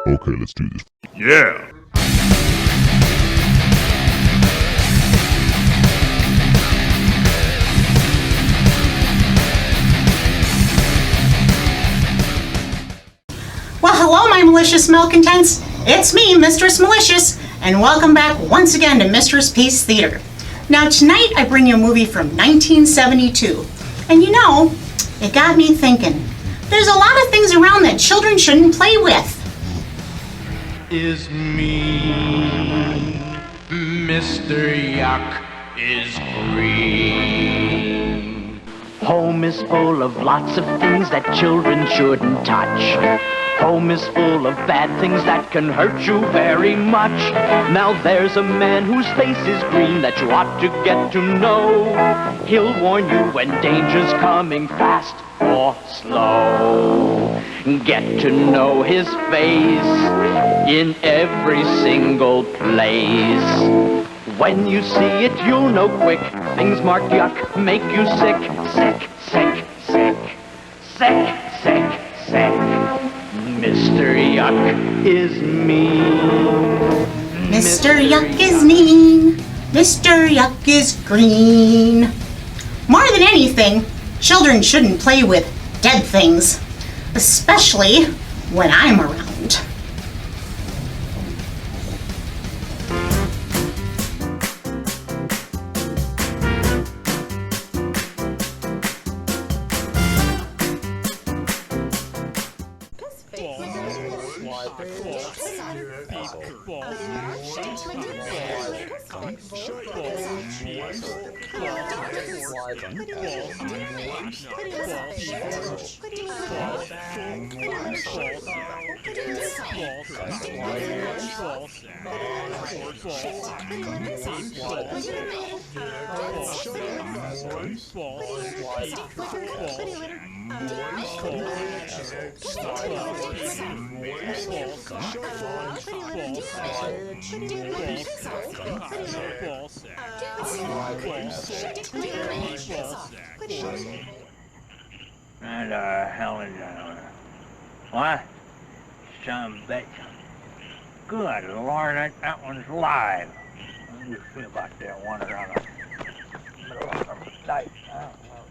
Okay, let's do this. Yeah! Well, hello, my malicious malcontents. It's me, Mistress Malicious, and welcome back once again to Mistress Peace Theater. Now, tonight I bring you a movie from 1972, and you know, it got me thinking. There's a lot of things around that children shouldn't play with. Is me, Mr. Yuck is green. Home is full of lots of things that children shouldn't touch. Home is full of bad things that can hurt you very much. Now there's a man whose face is green that you ought to get to know. He'll warn you when danger's coming fast or slow. Get to know his face in every single place. When you see it, you'll know quick. Things marked yuck make you sick. Sick, sick, sick. Sick, sick, sick. Mr. Yuck is mean. Mr. Yuck is mean. Mr. Yuck is green. More than anything, children shouldn't play with dead things, especially when I'm around. What the hell is that? What? Son of a bitch. Good Lord, that one's live. How do you feel about that one around the middle of the night? I don't know.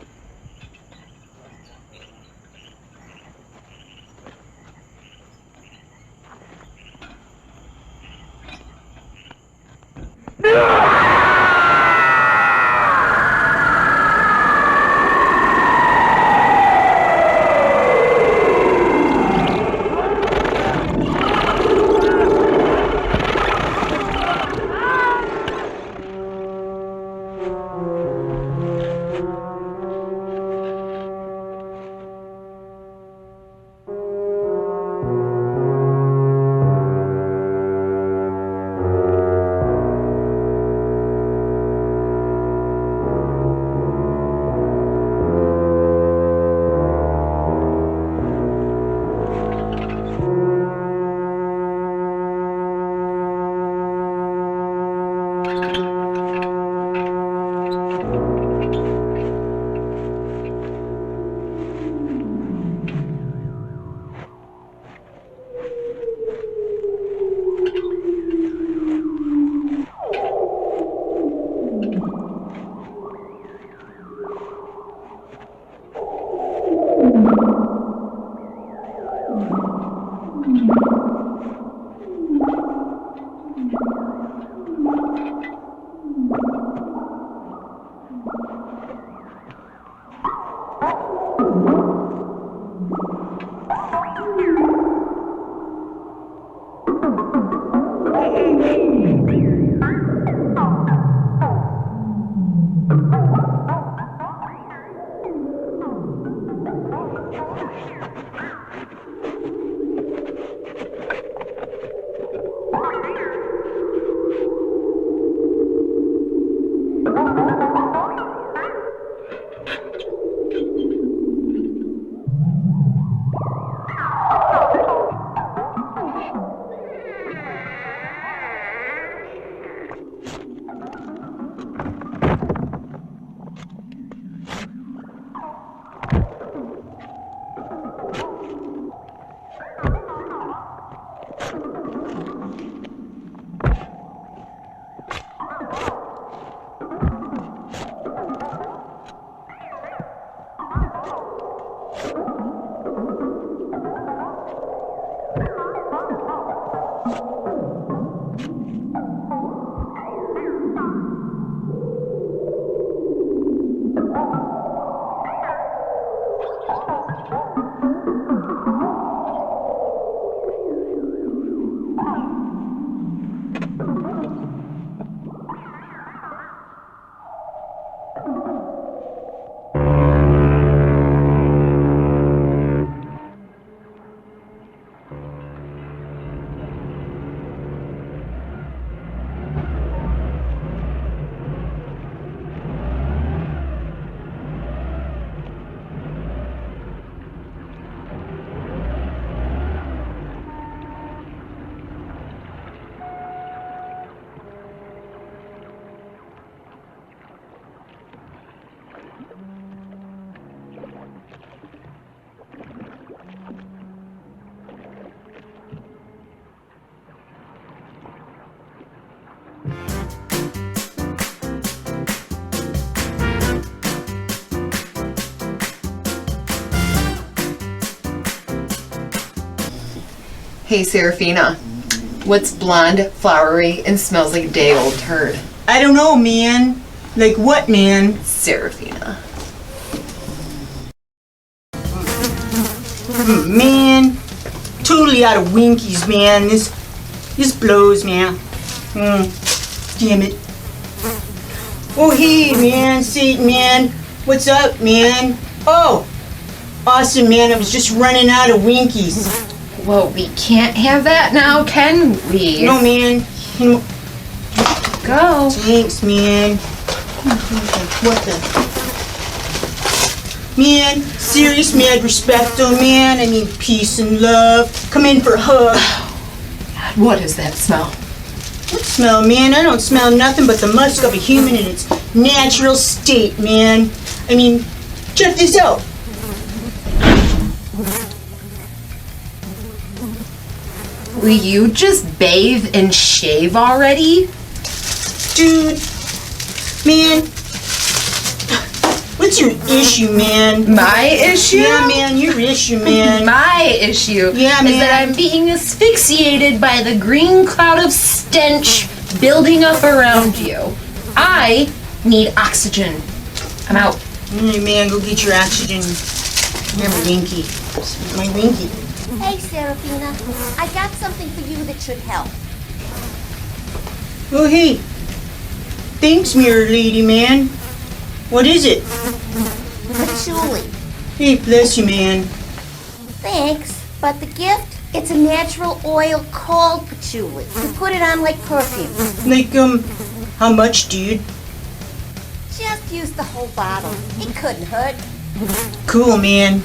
Hey, Serafina. What's blonde, flowery, and smells like a day old turd? I don't know, man. Like what, man? Serafina. Man, totally out of Winkies, man. This blows, man. Damn it. Oh, hey, man, Satan, man. What's up, man? Oh, awesome, man. I was just running out of Winkies. Well, we can't have that now, can we? No, man. Go. Thanks, man. What the? Man, serious mad respecto, man. I mean, peace and love. Come in for a hug. What is that smell? What smell, man? I don't smell nothing but the musk of a human in its natural state, man. I mean, check this out. Will you just bathe and shave already? Dude, man, what's your issue, man? My issue? Yeah, man, your issue, man. My issue Yeah, is man. that I'm being asphyxiated by the green cloud of stench building up around you. I need oxygen. I'm out. Hey, man, go get your oxygen. You're my Winky. My Winky. Hey, Serafina. I got something for you that should help. Oh, hey. Thanks, mirror lady, man. What is it? Patchouli. Hey, bless you, man. Thanks, but the gift, it's a natural oil called patchouli. You put it on like perfume. Like, how much, dude? Just use the whole bottle. It couldn't hurt. Cool, man.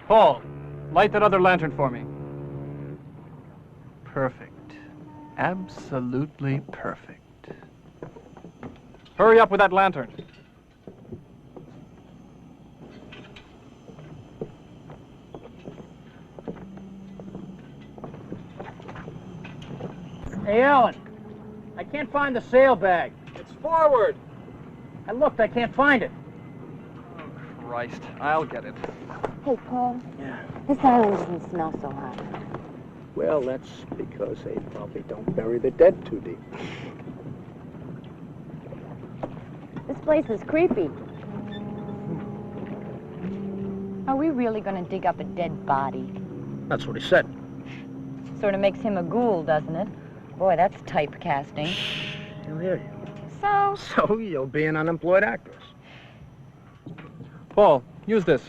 Paul, light that other lantern for me. Perfect. Absolutely perfect. Hurry up with that lantern. Hey, Alan, I can't find the sailbag. It's forward. I looked, I can't find it. Oh, Christ. I'll get it. Hey, Paul. Yeah. This island doesn't smell so hot. Well, that's because they probably don't bury the dead too deep. This place is creepy. Are we really going to dig up a dead body? That's what he said. Sort of makes him a ghoul, doesn't it? Boy, that's typecasting. He'll hear you. So? So you'll be an unemployed actress. Paul, use this.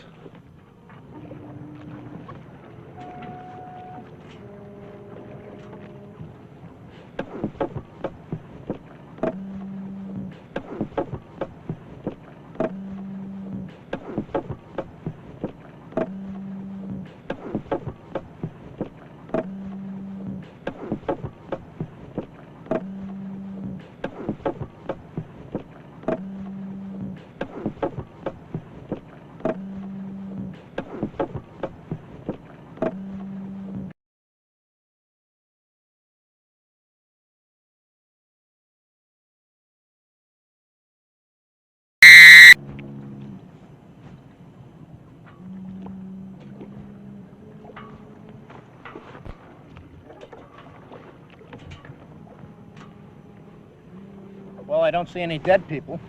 Well, I don't see any dead people.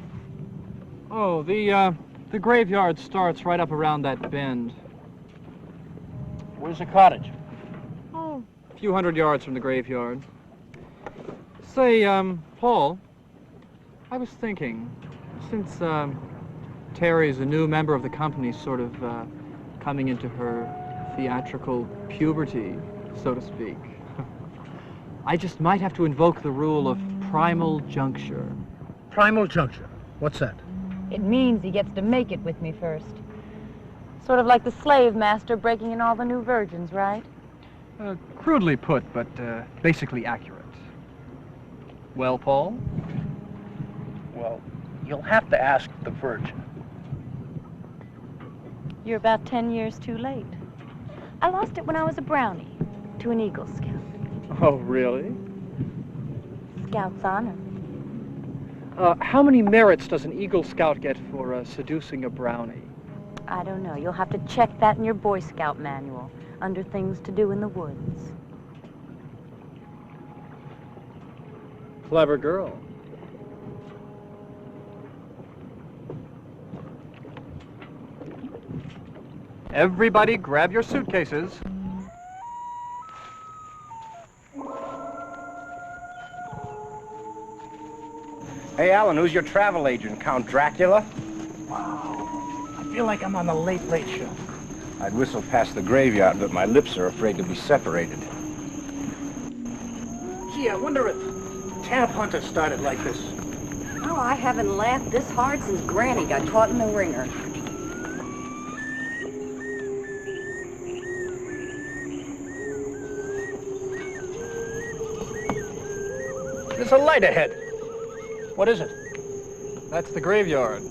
Oh, the graveyard starts right up around that bend. Where's the cottage? Oh, a few hundred yards from the graveyard. Say, Paul, I was thinking, since, Terry's a new member of the company, sort of, coming into her theatrical puberty, so to speak, I just might have to invoke the rule of primal juncture. Primal juncture. What's that? It means he gets to make it with me first. Sort of like the slave master breaking in all the new virgins, right? Crudely put, but basically accurate. Well, Paul? Well, You'll have to ask the Virgin. You're about 10 years too late. I lost it when I was a brownie to an Eagle Scout. Oh, really? Scout's honor. How many merits does an Eagle Scout get for seducing a brownie? I don't know. You'll have to check that in your Boy Scout manual under things to do in the woods. Clever girl. Everybody grab your suitcases. Hey, Alan, who's your travel agent? Count Dracula? Wow. I feel like I'm on the Late Late Show. I'd whistle past the graveyard, but my lips are afraid to be separated. Gee, I wonder if Tab Hunter started like this. Oh, I haven't laughed this hard since Granny got caught in the ringer. There's a light ahead. What is it? That's the graveyard.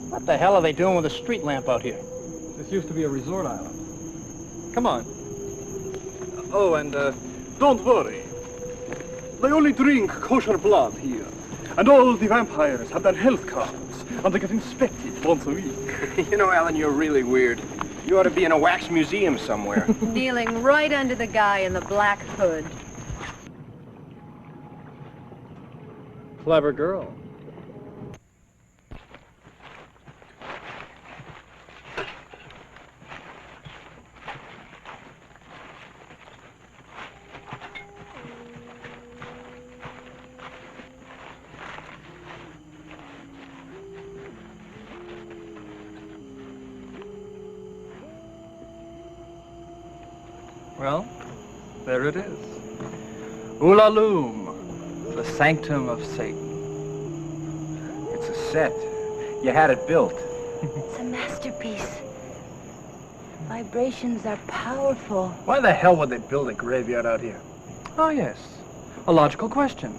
What the hell are they doing with a street lamp out here? This used to be a resort island. Come on. Oh, and don't worry. They only drink kosher blood here. And all the vampires have their health cards, and they get inspected once a week. You know, Alan, you're really weird. You ought to be in a wax museum somewhere. Kneeling right under the guy in the black hood. Clever girl. Well, there it is. Ulalume, the sanctum of Satan. It's a set. You had it built. It's a masterpiece. Vibrations are powerful. Why the hell would they build a graveyard out here? Oh, yes. A logical question,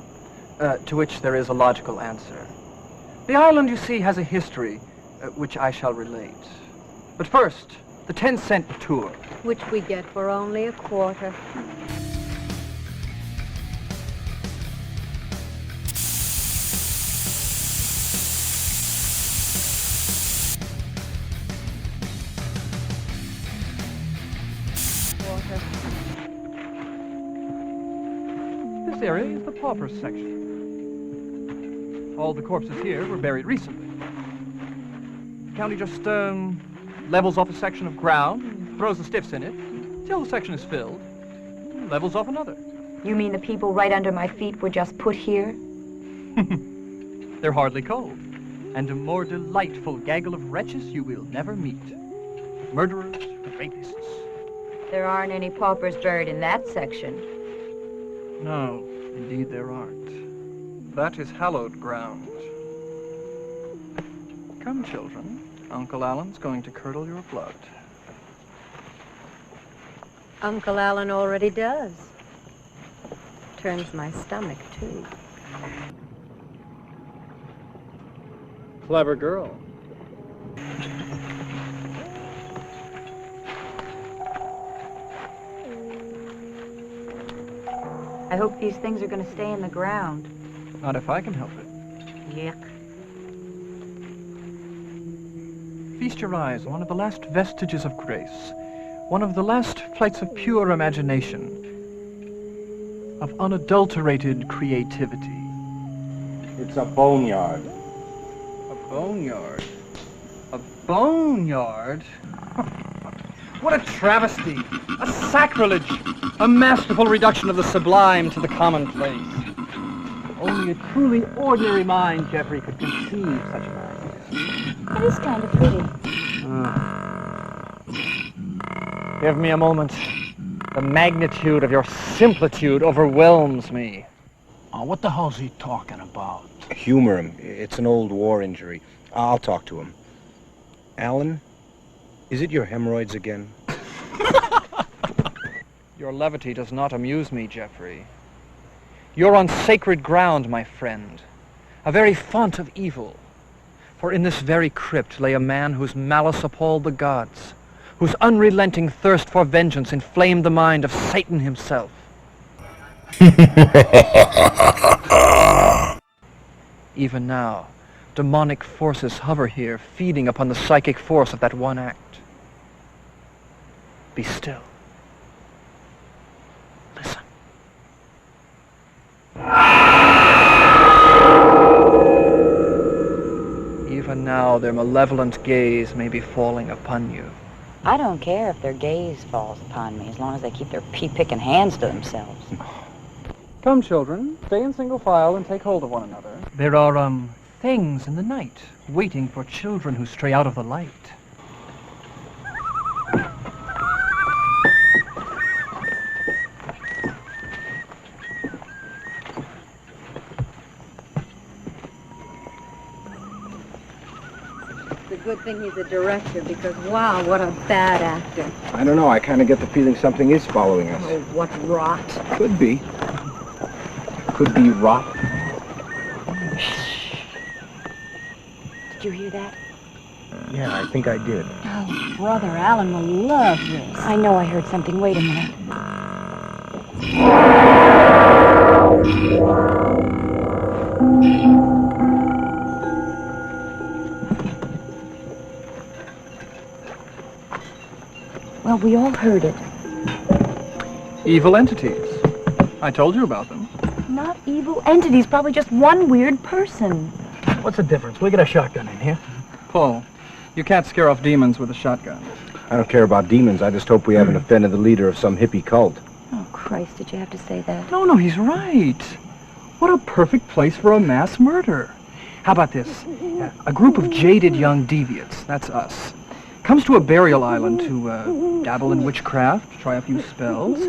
to which there is a logical answer. The island, you see, has a history, which I shall relate. But first, the 10-cent tour. Which we get for only a quarter. This area is the paupers section. All the corpses here were buried recently. The county just levels off a section of ground, throws the stiffs in it, till the section is filled, and levels off another. You mean the people right under my feet were just put here? They're hardly cold, and a more delightful gaggle of wretches you will never meet. Murderers, rapists. There aren't any paupers buried in that section. No, indeed there aren't. That is hallowed ground. Come, children. Uncle Alan's going to curdle your blood. Uncle Alan already does. Turns my stomach, too. Clever girl. I hope these things are going to stay in the ground. Not if I can help it. Yuck. Feast your eyes on one of the last vestiges of grace, one of the last flights of pure imagination, of unadulterated creativity. It's a boneyard. A boneyard? A boneyard? What a travesty! A sacrilege! A masterful reduction of the sublime to the commonplace. Only a truly ordinary mind, Jeffrey, could conceive such madness. It is kind of pretty. Give me a moment. The magnitude of your simplitude overwhelms me. What the hell's he talking about? Humor him. It's an old war injury. I'll talk to him. Alan, is it your hemorrhoids again? Your levity does not amuse me, Jeffrey. You're on sacred ground, my friend. A very font of evil. For in this very crypt lay a man whose malice appalled the gods, whose unrelenting thirst for vengeance inflamed the mind of Satan himself. Even now, demonic forces hover here, feeding upon the psychic force of that one act. Be still. Listen. Even now, their malevolent gaze may be falling upon you. I don't care if their gaze falls upon me, as long as they keep their pea-picking hands to themselves. Come, children, stay in single file and take hold of one another. There are, things in the night, waiting for children who stray out of the light. It's a good thing he's a director, because wow, what a bad actor. I don't know. I kind of get the feeling something is following us. Oh, what rot. Could be. Could be rot. Did you hear that? Yeah, I think I did. Oh, Brother Alan will love this. I know I heard something. Wait a minute. Well, we all heard it. Evil entities. I told you about them. Not evil entities, probably just one weird person. What's the difference? We got a shotgun in here. Paul, you can't scare off demons with a shotgun. I don't care about demons. I just hope we haven't offended the leader of some hippie cult. Oh, Christ, did you have to say that? No, he's right. What a perfect place for a mass murder. How about this? A group of jaded young deviants, that's us, comes to a burial island to dabble in witchcraft, try a few spells,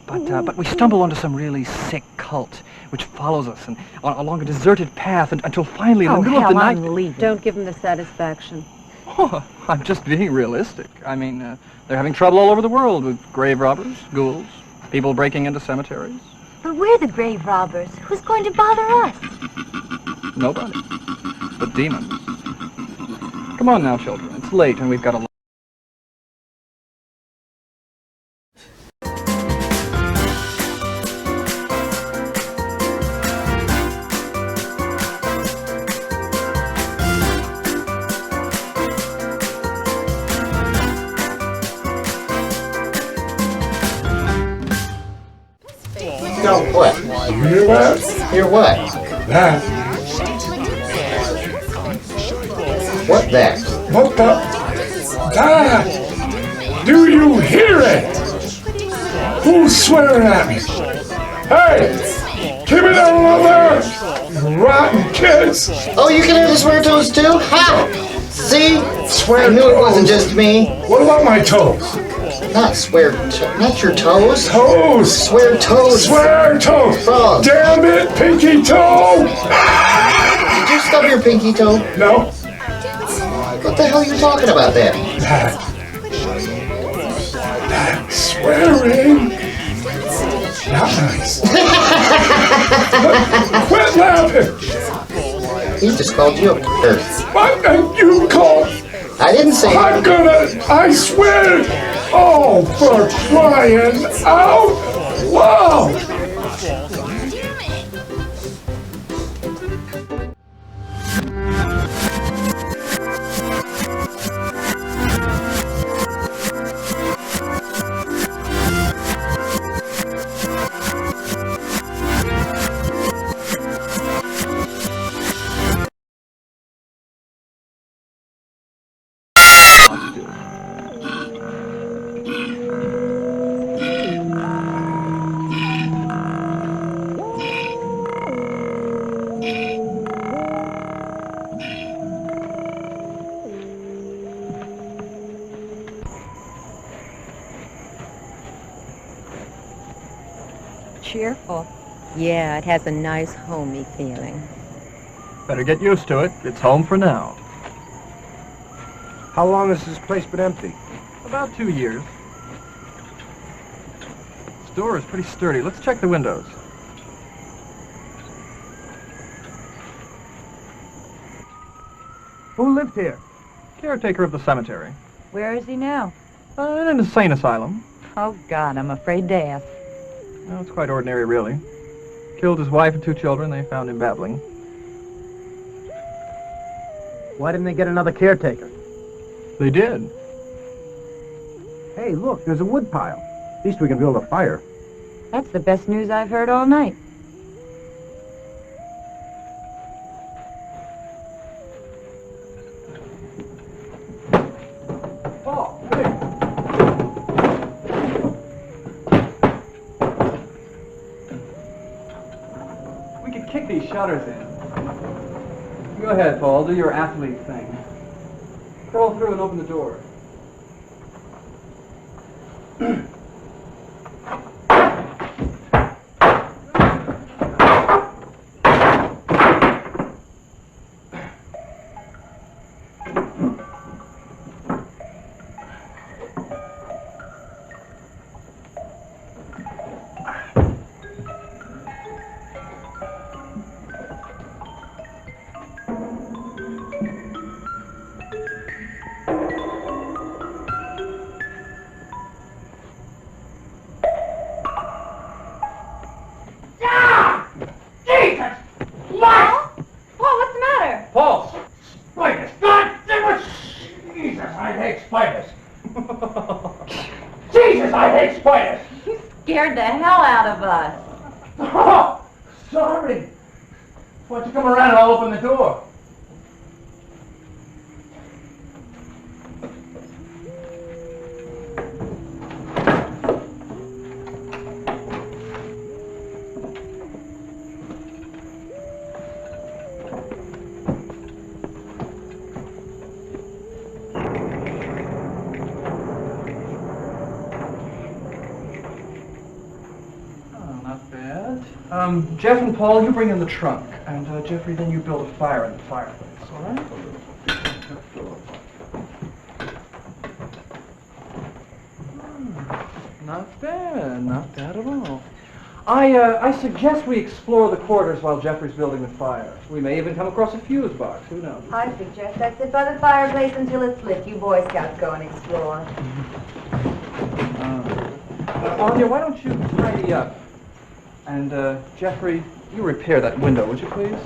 but we stumble onto some really sick cult which follows us and along a deserted path until finally in the middle of the night... I'm leaving. Don't give him the satisfaction. Oh, I'm just being realistic. I mean, they're having trouble all over the world with grave robbers, ghouls, people breaking into cemeteries. But we're the grave robbers. Who's going to bother us? Nobody. But demons. Come on now, children. It's late and we've got a... No, what? You hear that? Hear what? That. What that? What the? That! Do you hear it? Who's swearing at me? Hey! Keep it down over there! You rotten kids! Oh, you can hear the swear toes too? Ha! See? Swear I knew toes. it wasn't just me. What about my toes? Not not your toes. Toes! Swear toes. Swear toes! Frog. Damn it, pinky toe! Did you stub your pinky toe? No. What the hell are you talking about then? That swearing. Not nice. Quit laughing! He just called you a Pears. What did you call? I didn't say I swear! Oh, for crying out loud! Cheerful. Yeah, it has a nice homey feeling. Better get used to it. It's home for now. How long has this place been empty? About 2 years. This door is pretty sturdy. Let's check the windows. Who lives here? Caretaker of the cemetery. Where is he now? In an insane asylum. Oh, God, I'm afraid to ask. No, it's quite ordinary, really. Killed his wife and 2 children. They found him babbling. Why didn't they get another caretaker? They did. Hey, look, there's a wood pile. At least we can build a fire. That's the best news I've heard all night. Oh, hey. We could kick these shutters in. Go ahead, Paul. Do your athlete thing. Crawl through and open the door. Scared the hell out of us. Oh, sorry. Why don't you come around and I'll open the door? Jeff and Paul, you bring in the trunk. And, Jeffrey, then you build a fire in the fireplace, all right? Not bad. Not bad at all. I suggest we explore the quarters while Jeffrey's building the fire. We may even come across a fuse box. Who knows? I suggest I sit by the fireplace until it's lit. You Boy Scouts go and explore. Anya, why don't you tidy up? And, Jeffrey, you repair that window, would you please?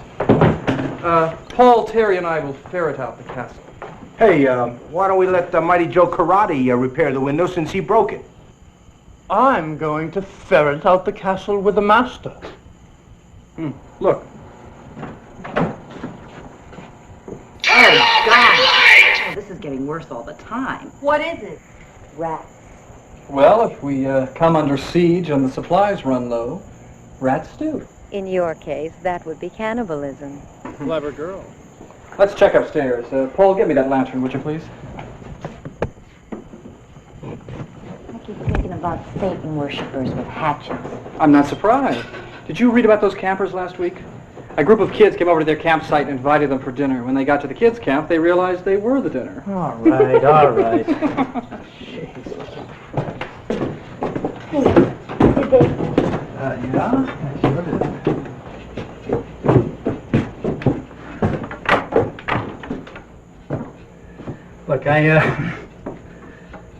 Paul, Terry, and I will ferret out the castle. Hey, why don't we let Mighty Joe Karate repair the window since he broke it? I'm going to ferret out the castle with the master. Look. Oh, God! Oh, this is getting worse all the time. What is it? Rats. Well, if we come under siege and the supplies run low, rats do. In your case, that would be cannibalism. Clever girl. Let's check upstairs. Paul, get me that lantern, would you please? I keep thinking about Satan worshippers with hatchets. I'm not surprised. Did you read about those campers last week? A group of kids came over to their campsite and invited them for dinner. When they got to the kids' camp, they realized they were the dinner. All right, all right. Did they? Yeah, I sure did. Look,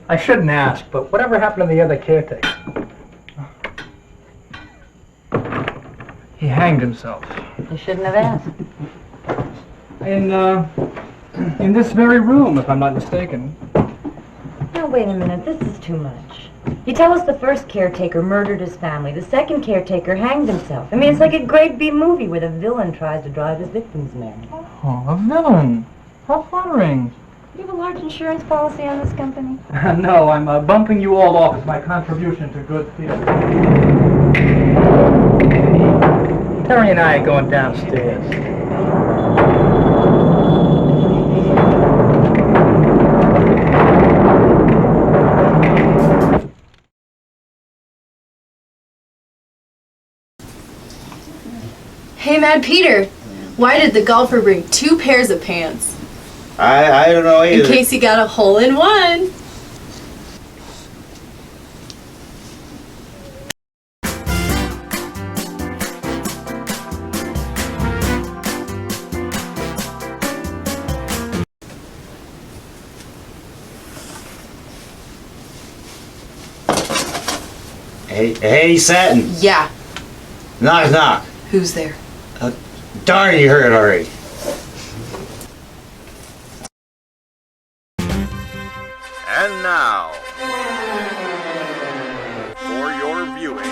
I shouldn't ask, but whatever happened to the other caretaker? He hanged himself. You shouldn't have asked. In this very room, if I'm not mistaken. Now, wait a minute. This is too much. You tell us the first caretaker murdered his family. The second caretaker hanged himself. I mean, it's like a grade B movie where the villain tries to drive his victims mad. Oh, a villain. How flattering. You have a large insurance policy on this company? No, I'm bumping you all off as my contribution to good theater. Terry and I are going downstairs. Hey, Mad Peter, why did the golfer bring 2 pairs of pants? I don't know either. In case he got a hole in one. Hey, Satin. Yeah. Knock, knock. Who's there? Darn, you heard it already. And now, for your viewing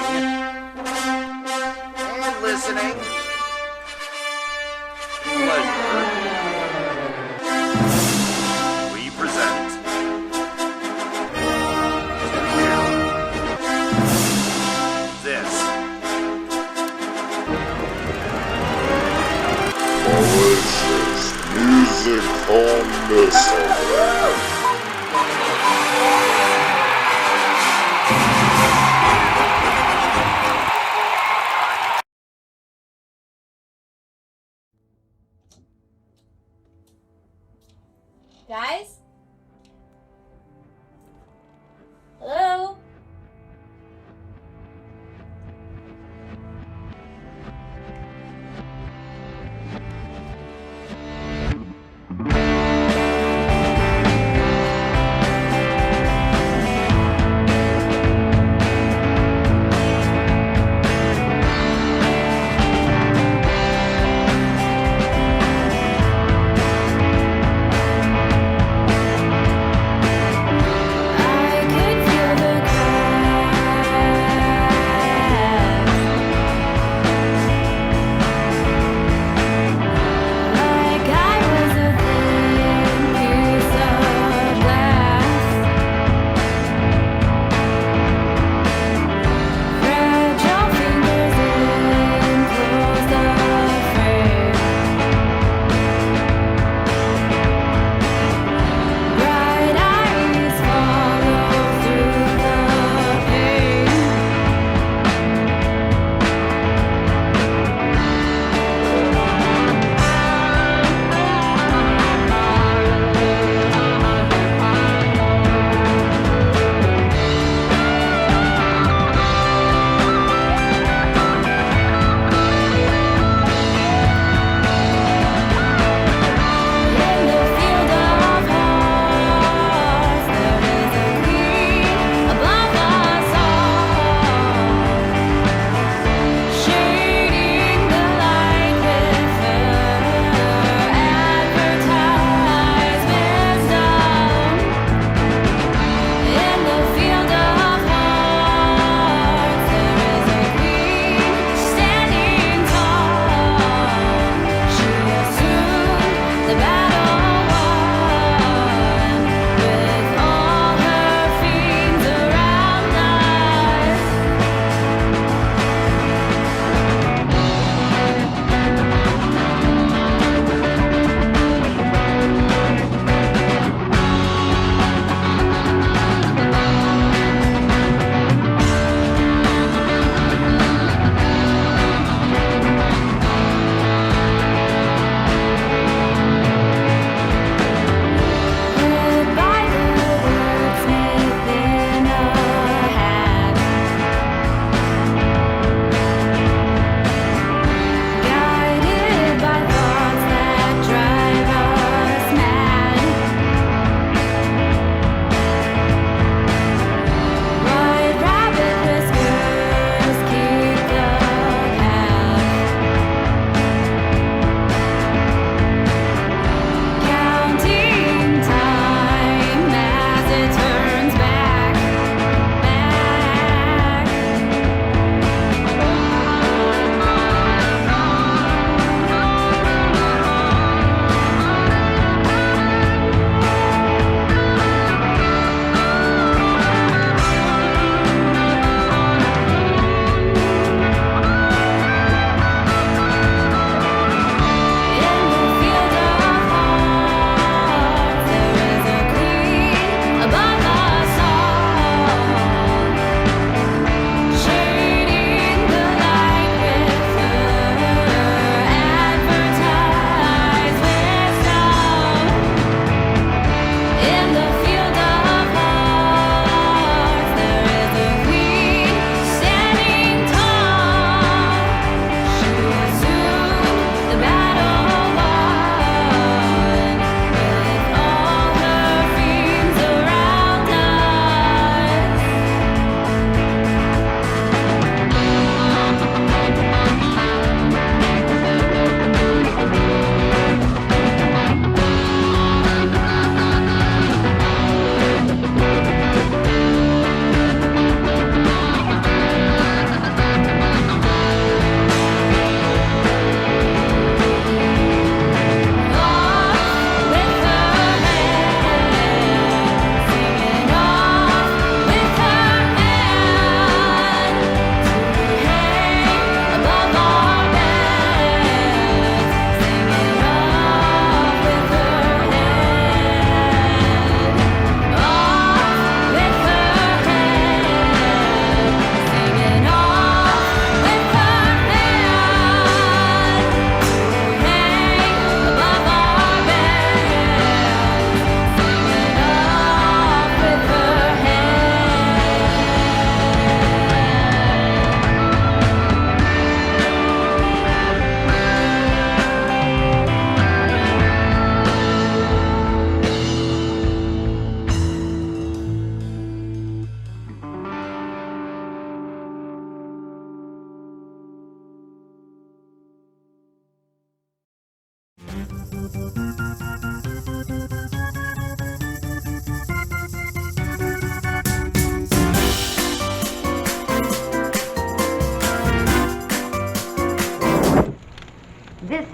and listening pleasure, we present to you this Malicious musical missile. Guys? Hello?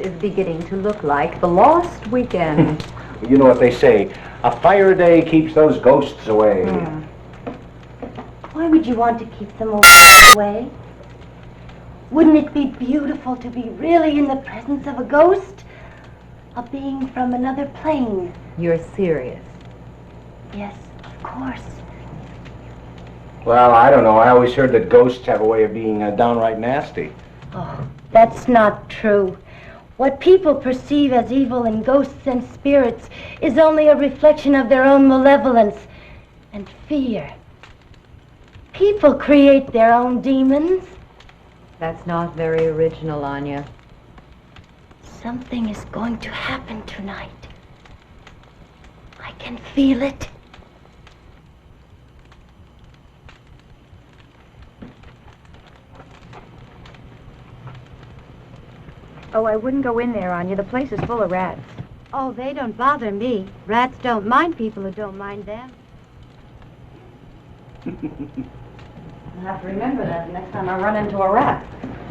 is beginning to look like the lost weekend. You know what they say, a fire day keeps those ghosts away. Why would you want to keep them away? Wouldn't it be beautiful to be really in the presence of a ghost? A being from another plane? You're serious? Yes, of course. Well, I don't know. I always heard that ghosts have a way of being downright nasty. Oh, that's not true. What people perceive as evil in ghosts and spirits is only a reflection of their own malevolence and fear. People create their own demons. That's not very original, Anya. Something is going to happen tonight. I can feel it. Oh, I wouldn't go in there, Anya. The place is full of rats. Oh, they don't bother me. Rats don't mind people who don't mind them. I'll have to remember that the next time I run into a rat.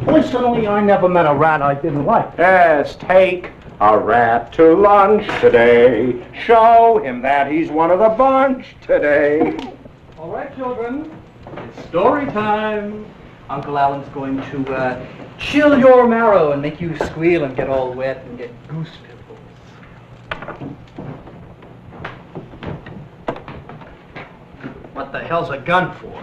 Personally, I never met a rat I didn't like. Yes, take a rat to lunch today. Show him that he's one of the bunch today. All right, children. It's story time. Uncle Alan's going to chill your marrow and make you squeal and get all wet and get goose pimples. What the hell's a gun for?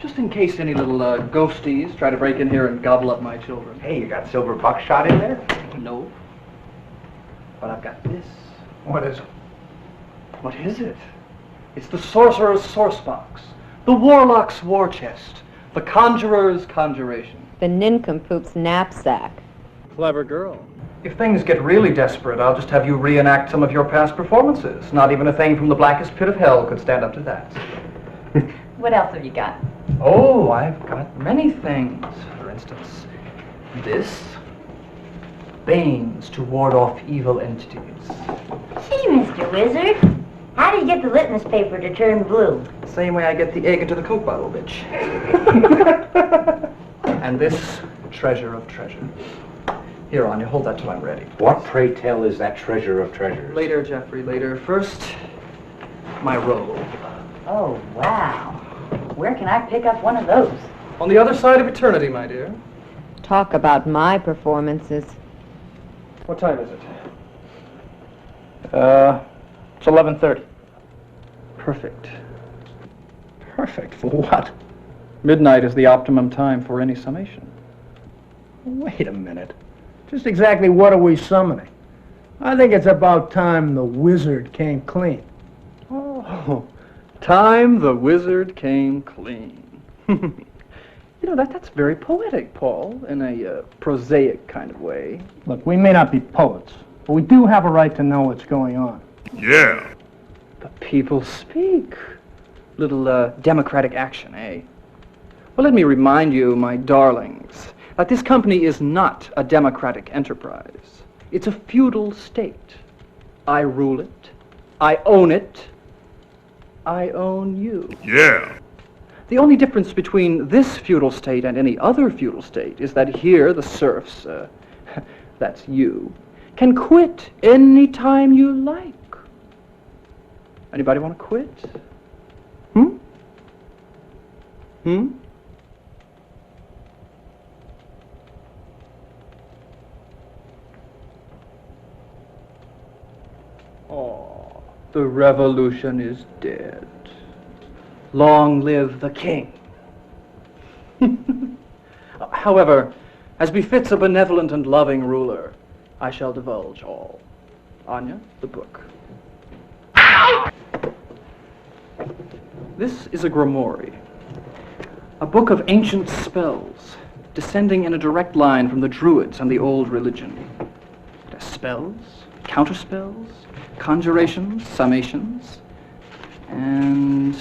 Just in case any little ghosties try to break in here and gobble up my children. Hey, you got silver buckshot in there? No. But I've got this. What is it? What is it? It's the sorcerer's source box, the warlock's war chest, the conjurer's conjuration. The nincompoop's knapsack. Clever girl. If things get really desperate, I'll just have you reenact some of your past performances. Not even a thing from the blackest pit of hell could stand up to that. What else have you got? Oh, I've got many things. For instance, this. Banes to ward off evil entities. Gee, Mr. Wizard, how do you get the litmus paper to turn blue? Same way I get the egg into the Coke bottle, bitch. And this treasure of treasure. Here, Anya, hold that till I'm ready. What, pray tell, is that treasure of treasures? Later, Jeffrey, later. First, my robe. Oh, wow. Where can I pick up one of those? On the other side of eternity, my dear. Talk about my performances. What time is it? It's 11:30. Perfect. Perfect for what? Midnight is the optimum time for any summation. Wait a minute. Just exactly what are we summoning? I think it's about time the wizard came clean. Oh, time the wizard came clean. You know, that's very poetic, Paul, in a prosaic kind of way. Look, we may not be poets, but we do have a right to know what's going on. Yeah. The people speak. Little democratic action, eh? Well, let me remind you, my darlings, that this company is not a democratic enterprise. It's a feudal state. I rule it. I own it. I own you. Yeah. The only difference between this feudal state and any other feudal state is that here the serfs, that's you, can quit any time you like. Anybody want to quit? Oh, the revolution is dead. Long live the king. However, as befits a benevolent and loving ruler, I shall divulge all. Anya, the book. This is a grimoire, a book of ancient spells, descending in a direct line from the Druids and the old religion. It has spells, counterspells, conjurations, summations, and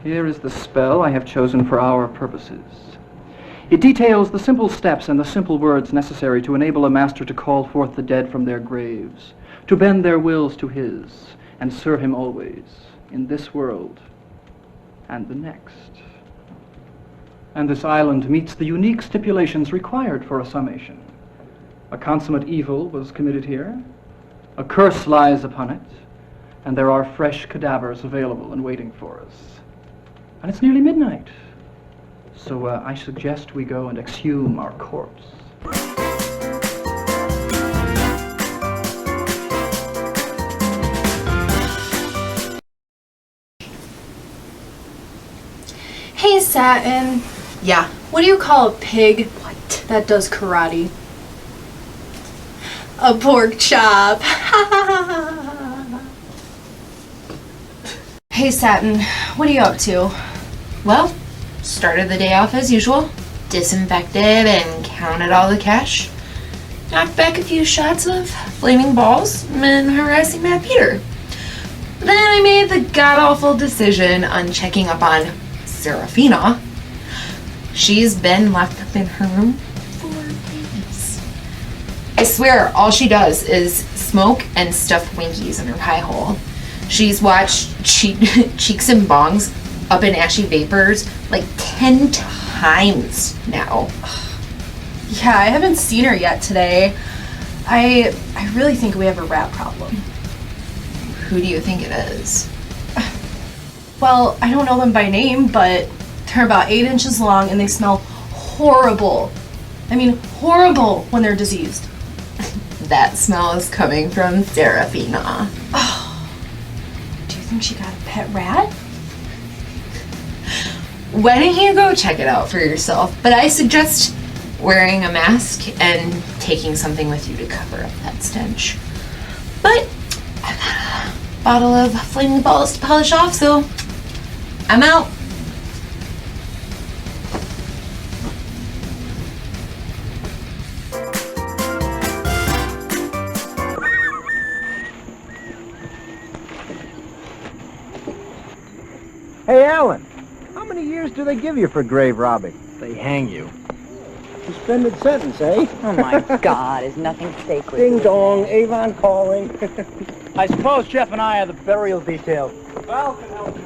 here is the spell I have chosen for our purposes. It details the simple steps and the simple words necessary to enable a master to call forth the dead from their graves, to bend their wills to his, and serve him always, in this world and the next. and this island meets the unique stipulations required for a summation. A consummate evil was committed here, a curse lies upon it, and there are fresh cadavers available and waiting for us. And it's nearly midnight, so I suggest we go and exhume our corpse. Hey, Satin. Yeah. What do you call a pig that does karate? A pork chop. Hey, Satin. What are you up to? Well, started the day off as usual. Disinfected and counted all the cash. Knocked back a few shots of flaming balls and harassing Matt Peter. Then I made the god-awful decision on checking up on Serafina. She's been left up in her room for days. I swear, all she does is smoke and stuff Winkies in her pie hole. She's watched Cheeks and Bongs up in ashy vapors like 10 times now. Yeah, I haven't seen her yet today. I really think we have a rat problem. Who do you think it is? Well, I don't know them by name, but they're about 8 inches long and they smell horrible. I mean, horrible when they're diseased. That smell is coming from Serafina. Oh, do you think she got a pet rat? Why don't you go check it out for yourself? But I suggest wearing a mask and taking something with you to cover up that stench. But I've got a bottle of flaming balls to polish off, so I'm out. Hey, Alan, how many years do they give you for grave robbing? They hang you. Suspended sentence, eh? Oh, my God, is nothing sacred? Ding dong, Avon calling. I suppose Jeff and I are the burial detail. Well, can help you.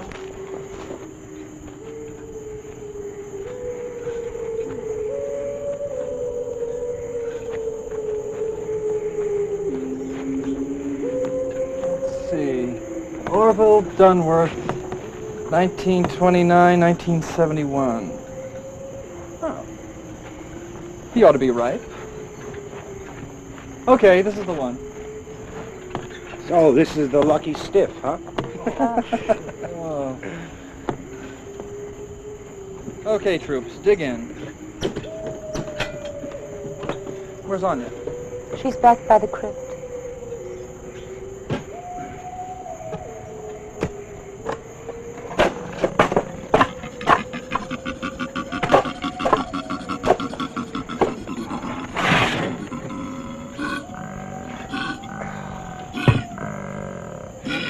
Let's see. Orville Dunworth, 1929, 1971. Oh. He ought to be right. Okay, this is the one. So, this is the lucky stiff, huh? Oh. Okay, troops, dig in. Where's Anya? She's back by the crypt.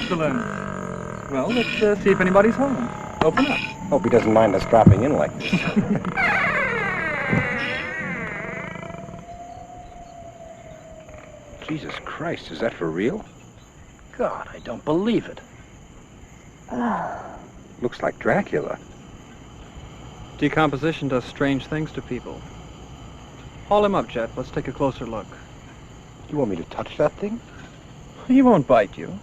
Glen. Well, let's see if anybody's home. Open up. Hope he doesn't mind us dropping in like this. Jesus Christ, is that for real? God, I don't believe it. Looks like Dracula. Decomposition does strange things to people. Haul him up, Jet. Let's take a closer look. You want me to touch that thing? He won't bite you.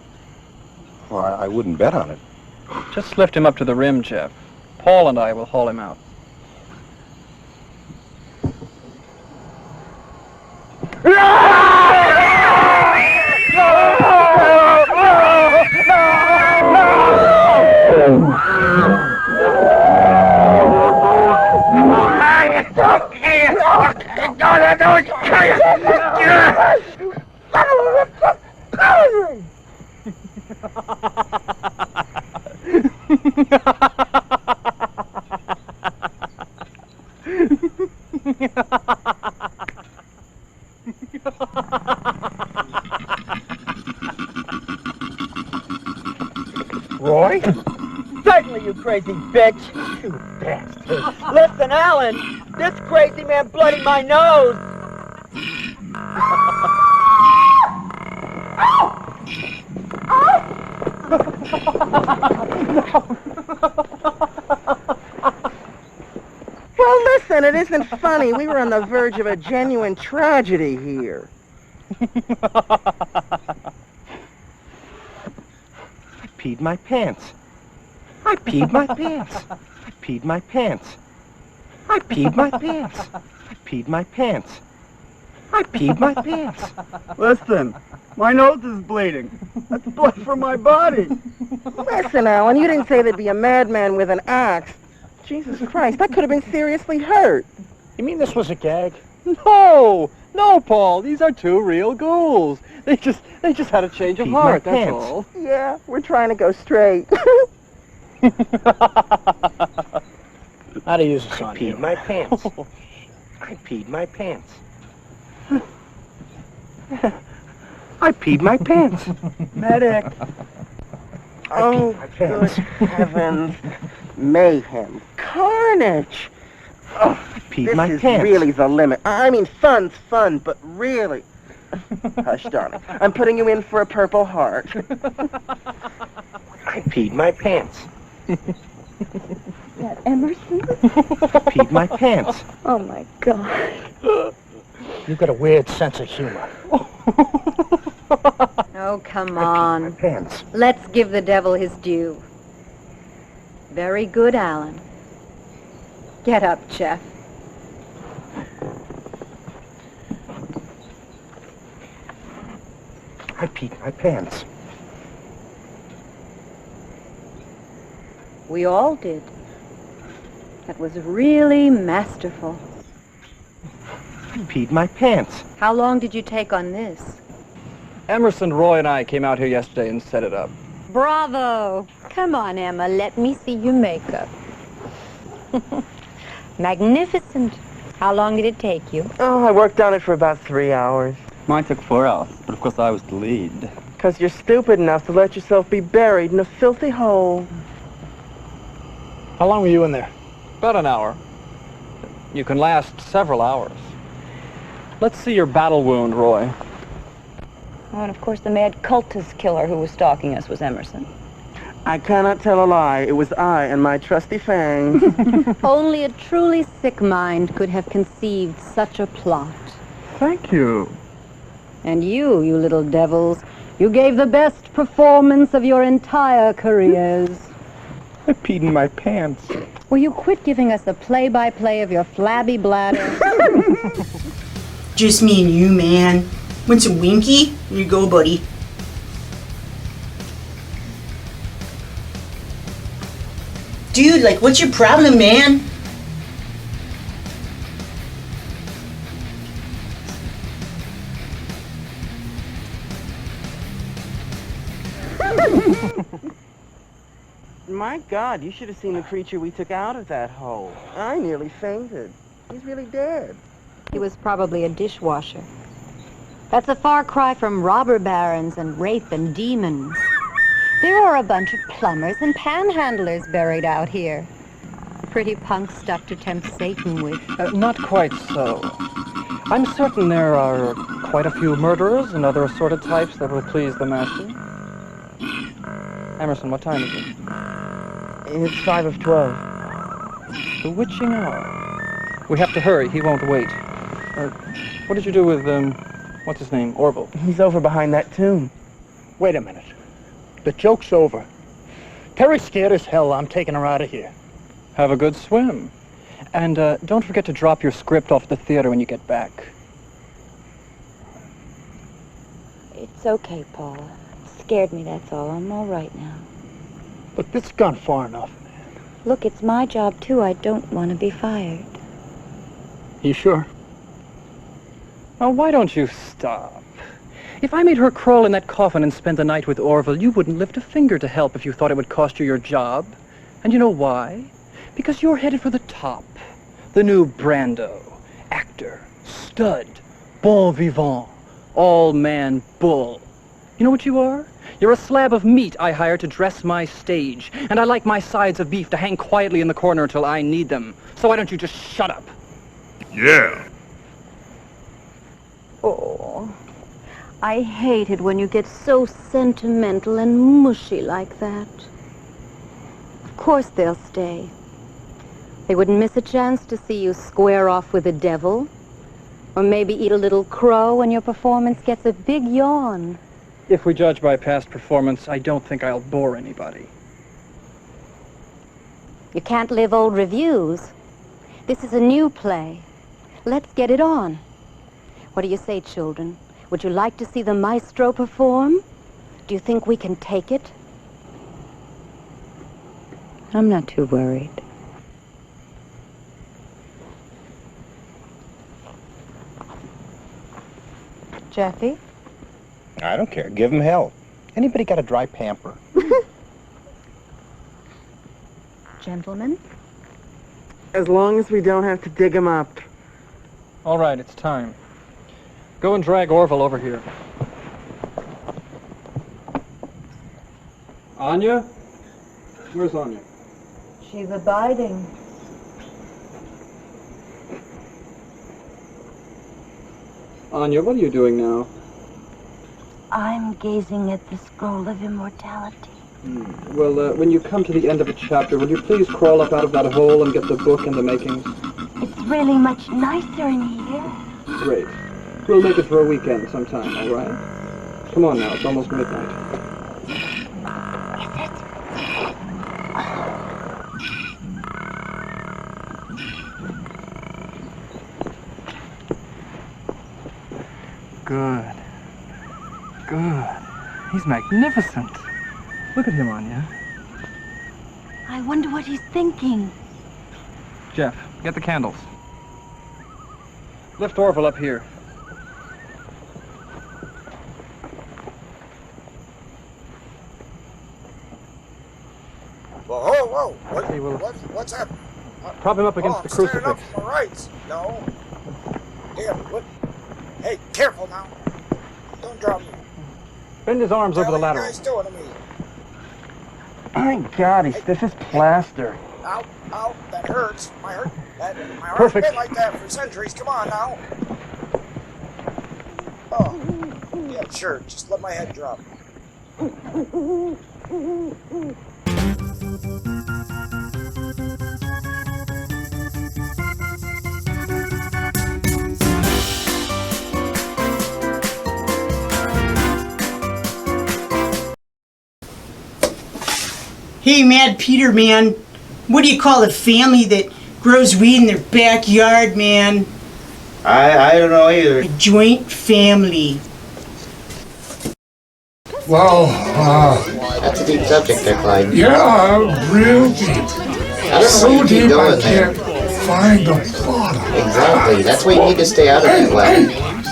Well, I wouldn't bet on it. Just lift him up to the rim, Jeff. Paul and I will haul him out. Roy? Certainly, you crazy bitch. You bastard. Listen, Alan, this crazy man bloodied my nose. isn't it funny? We were on the verge of a genuine tragedy here. I peed my pants. I peed my pants. I peed my pants. I peed my pants. I peed my pants. I peed my pants. Listen, my nose is bleeding. That's blood from my body. Listen, Alan, you didn't say there'd be a madman with an axe. Jesus Christ, that could have been seriously hurt. You mean this was a gag? No! No, Paul, these are two real ghouls. They just had a change of heart, that's all. Yeah, we're trying to go straight. How to use this on I you? peed my pants. I peed my pants. I peed my pants. Medic. Oh, good heavens. Mayhem. Carnage. Oh, peed my this is pants. really the limit. I mean, fun's fun, but really. Hush, darling. I'm putting you in for a Purple Heart. I peed my pants. That Emerson? Peed my pants. Oh, my God. You've got a weird sense of humor. Oh, come on. Pants. Let's give the devil his due. Very good, Alan. Get up, Jeff. I peed my pants. We all did. That was really masterful. I peed my pants. How long did you take on this? Emerson, Roy, and I came out here yesterday and set it up. Bravo! Come on, Emma, let me see your makeup. Magnificent. How long did it take you? Oh, I worked on it for about 3 hours. Mine took 4 hours, but of course I was the lead. Because you're stupid enough to let yourself be buried in a filthy hole. How long were you in there? About an hour. You can last several hours. Let's see your battle wound, Roy. Oh, and of course the mad cultist killer who was stalking us was Emerson. I cannot tell a lie. It was I and my trusty fangs. Only a truly sick mind could have conceived such a plot. Thank you. And you little devils, you gave the best performance of your entire careers. I peed in my pants. Will you quit giving us the play-by-play of your flabby bladder? Just me and you, man. Want some Winky? Here you go, buddy. Dude, like, what's your problem, man? My God, you should have seen the creature we took out of that hole. I nearly fainted. He's really dead. He was probably a dishwasher. That's a far cry from robber barons and rape and demons. There are a bunch of plumbers and panhandlers buried out here. Pretty punk stuff to tempt Satan with. Not quite so. I'm certain there are quite a few murderers and other assorted types that will please the master. Emerson, what time is it? It's 5 of 12. The witching hour. We have to hurry. He won't wait. What did you do with, what's his name? Orville. He's over behind that tomb. Wait a minute. The joke's over. Terry's scared as hell. I'm taking her out of here. Have a good swim. And don't forget to drop your script off at the theater when you get back. It's okay, Paula. Scared me, that's all. I'm all right now. But this has gone far enough. Look, it's my job, too. I don't want to be fired. You sure? Oh, why don't you stop? If I made her crawl in that coffin and spend the night with Orville, you wouldn't lift a finger to help if you thought it would cost you your job. And you know why? Because you're headed for the top. The new Brando. Actor. Stud. Bon vivant. All-man bull. You know what you are? You're a slab of meat I hired to dress my stage. And I like my sides of beef to hang quietly in the corner until I need them. So why don't you just shut up? Yeah. Oh, I hate it when you get so sentimental and mushy like that. Of course they'll stay. They wouldn't miss a chance to see you square off with the devil. Or maybe eat a little crow when your performance gets a big yawn. If we judge by past performance, I don't think I'll bore anybody. You can't live old reviews. This is a new play. Let's get it on. What do you say, children? Would you like to see the maestro perform? Do you think we can take it? I'm not too worried. Jeffy? I don't care. Give him hell. Anybody got a dry pamper? Gentlemen? As long as we don't have to dig him up. All right, it's time. Go and drag Orville over here. Anya? Where's Anya? She's abiding. Anya, what are you doing now? I'm gazing at the scroll of immortality. Well, when you come to the end of a chapter, will you please crawl up out of that hole and get the book and the makings? It's really much nicer in here. Great. We'll make it for a weekend sometime, all right? Come on now, it's almost midnight. Good. Good. He's magnificent. Look at him, Anya. I wonder what he's thinking. Jeff, get the candles. Lift Orville up here. Whoa. Okay, well, What's happening? prop him up against the crucifix. I'm standing up for my rights. No. Damn, what? Hey, careful now. Don't drop me. Bend his arms over the What are lateral. you guys doing to me? My God, he's stiff as plaster. Ow, that hurts. My arm's Perfect. been like that for centuries. Come on now. Oh, yeah, sure. Just let my head drop. Hey, Mad Peter, man. What do you call a family that grows weed in their backyard, man? I don't know either. A joint family. Well, That's a deep subject there, Clyde. yeah, real deep. I don't know So why you keep deep I going there. can't find the bottom. Exactly. That's why you need to stay out of that way.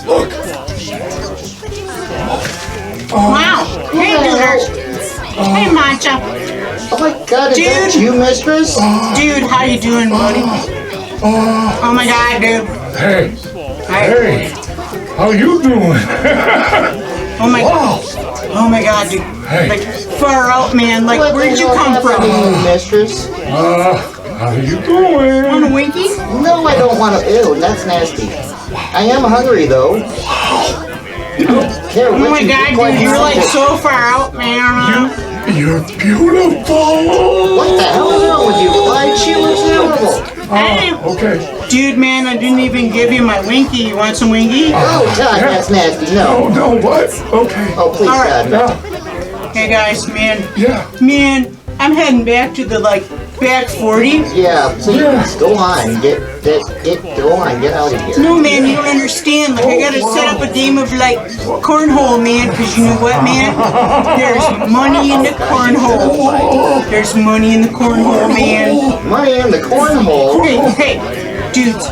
Look. Wow. Hey, Duder. Hey, Mancha. Oh my God, is that you, Mistress? Dude, how you doing, buddy? Oh my God, dude. Hey, how you doing? Oh my God. Oh my God, dude. Like, far out, man. Like, where'd you come from? Mistress? How you doing? Want a winky? No, I don't want to. Ew, that's nasty. I am hungry, though. Here, Oh my God, dude, you're like so far out, man. You're beautiful. What the hell is wrong with you, Clyde? She looks beautiful. Hey. Okay. Dude, man, I didn't even give you my winky. You want some winky? Oh, God, that's nasty. No. No, what? Okay. Oh, please, All right. God. Hey, guys, man. Yeah. Man, I'm heading back to the, back 40. Yeah, please, go on. Go on. Get out of here. No, man, you don't understand. I gotta set up a game of, cornhole, man, because you know what, man? There's money in the cornhole. There's money in the cornhole, man. Money in the cornhole? Hey, dudes,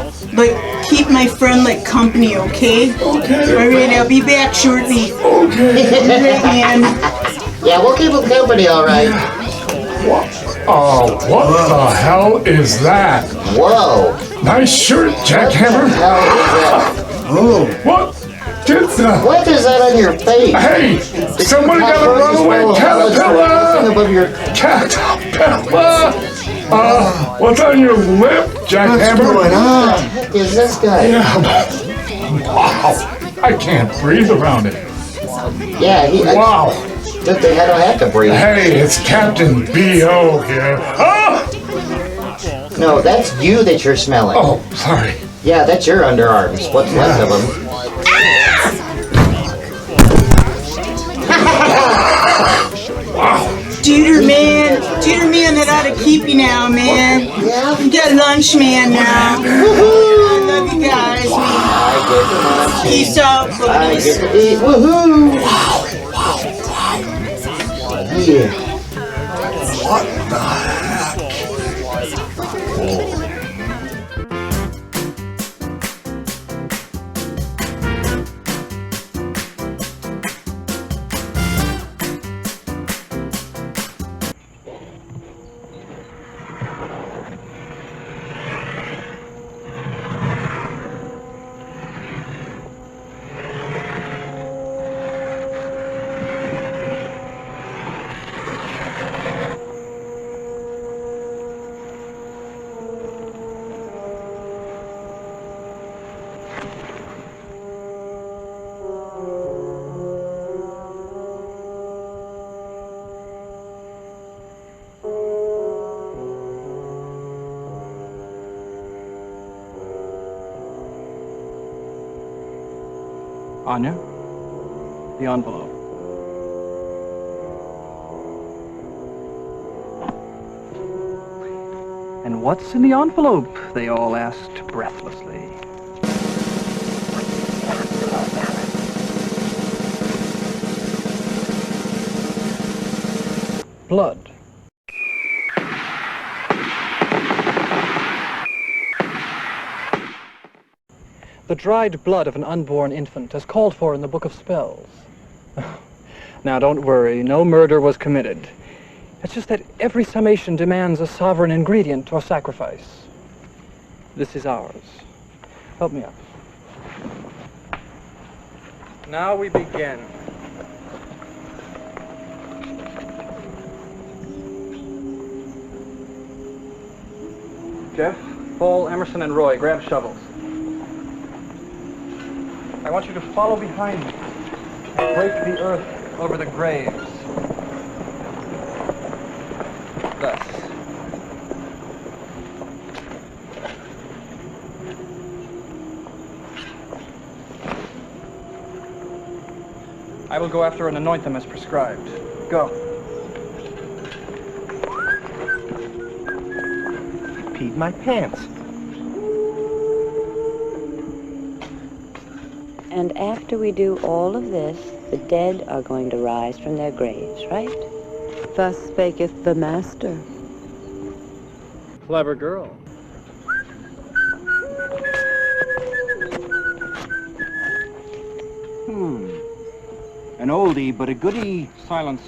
keep my friend, company, okay? Okay. Alright, I'll be back shortly. Okay. Alright, man. Yeah, we'll keep him company, alright. What the hell is that? Whoa. Nice shirt, jackhammer. What? What is that on your face? Hey, someone got a runaway caterpillar. Above your caterpillar. What's on your lip, jackhammer? What's going on? What the heck is this guy? Yeah. Wow. I can't breathe around it. Yeah, wow. Good thing I don't have to breathe. Hey, it's Captain B.O. here. No, that's you that you're smelling. Oh, sorry. Yeah, that's your underarms. What's left of them? Duder man, that ought to keep you now, man. Yeah. You got lunch man now. Woohoo! I love you guys, man. Peace out, I buddies. get to eat. Woohoo! Yeah. What the heck? Anya, the envelope. And what's in the envelope? They all asked breathlessly. Blood. The dried blood of an unborn infant as called for in the Book of Spells. Now don't worry, no murder was committed. It's just that every summation demands a sovereign ingredient or sacrifice. This is ours. Help me up. Now we begin. Jeff, Paul, Emerson, and Roy, grab shovels. I want you to follow behind me and break the earth over the graves. Thus. I will go after and anoint them as prescribed. Go. I peed my pants. And after we do all of this, the dead are going to rise from their graves, right? Thus spaketh the Master. Clever girl. An oldie, but a goodie. Silence.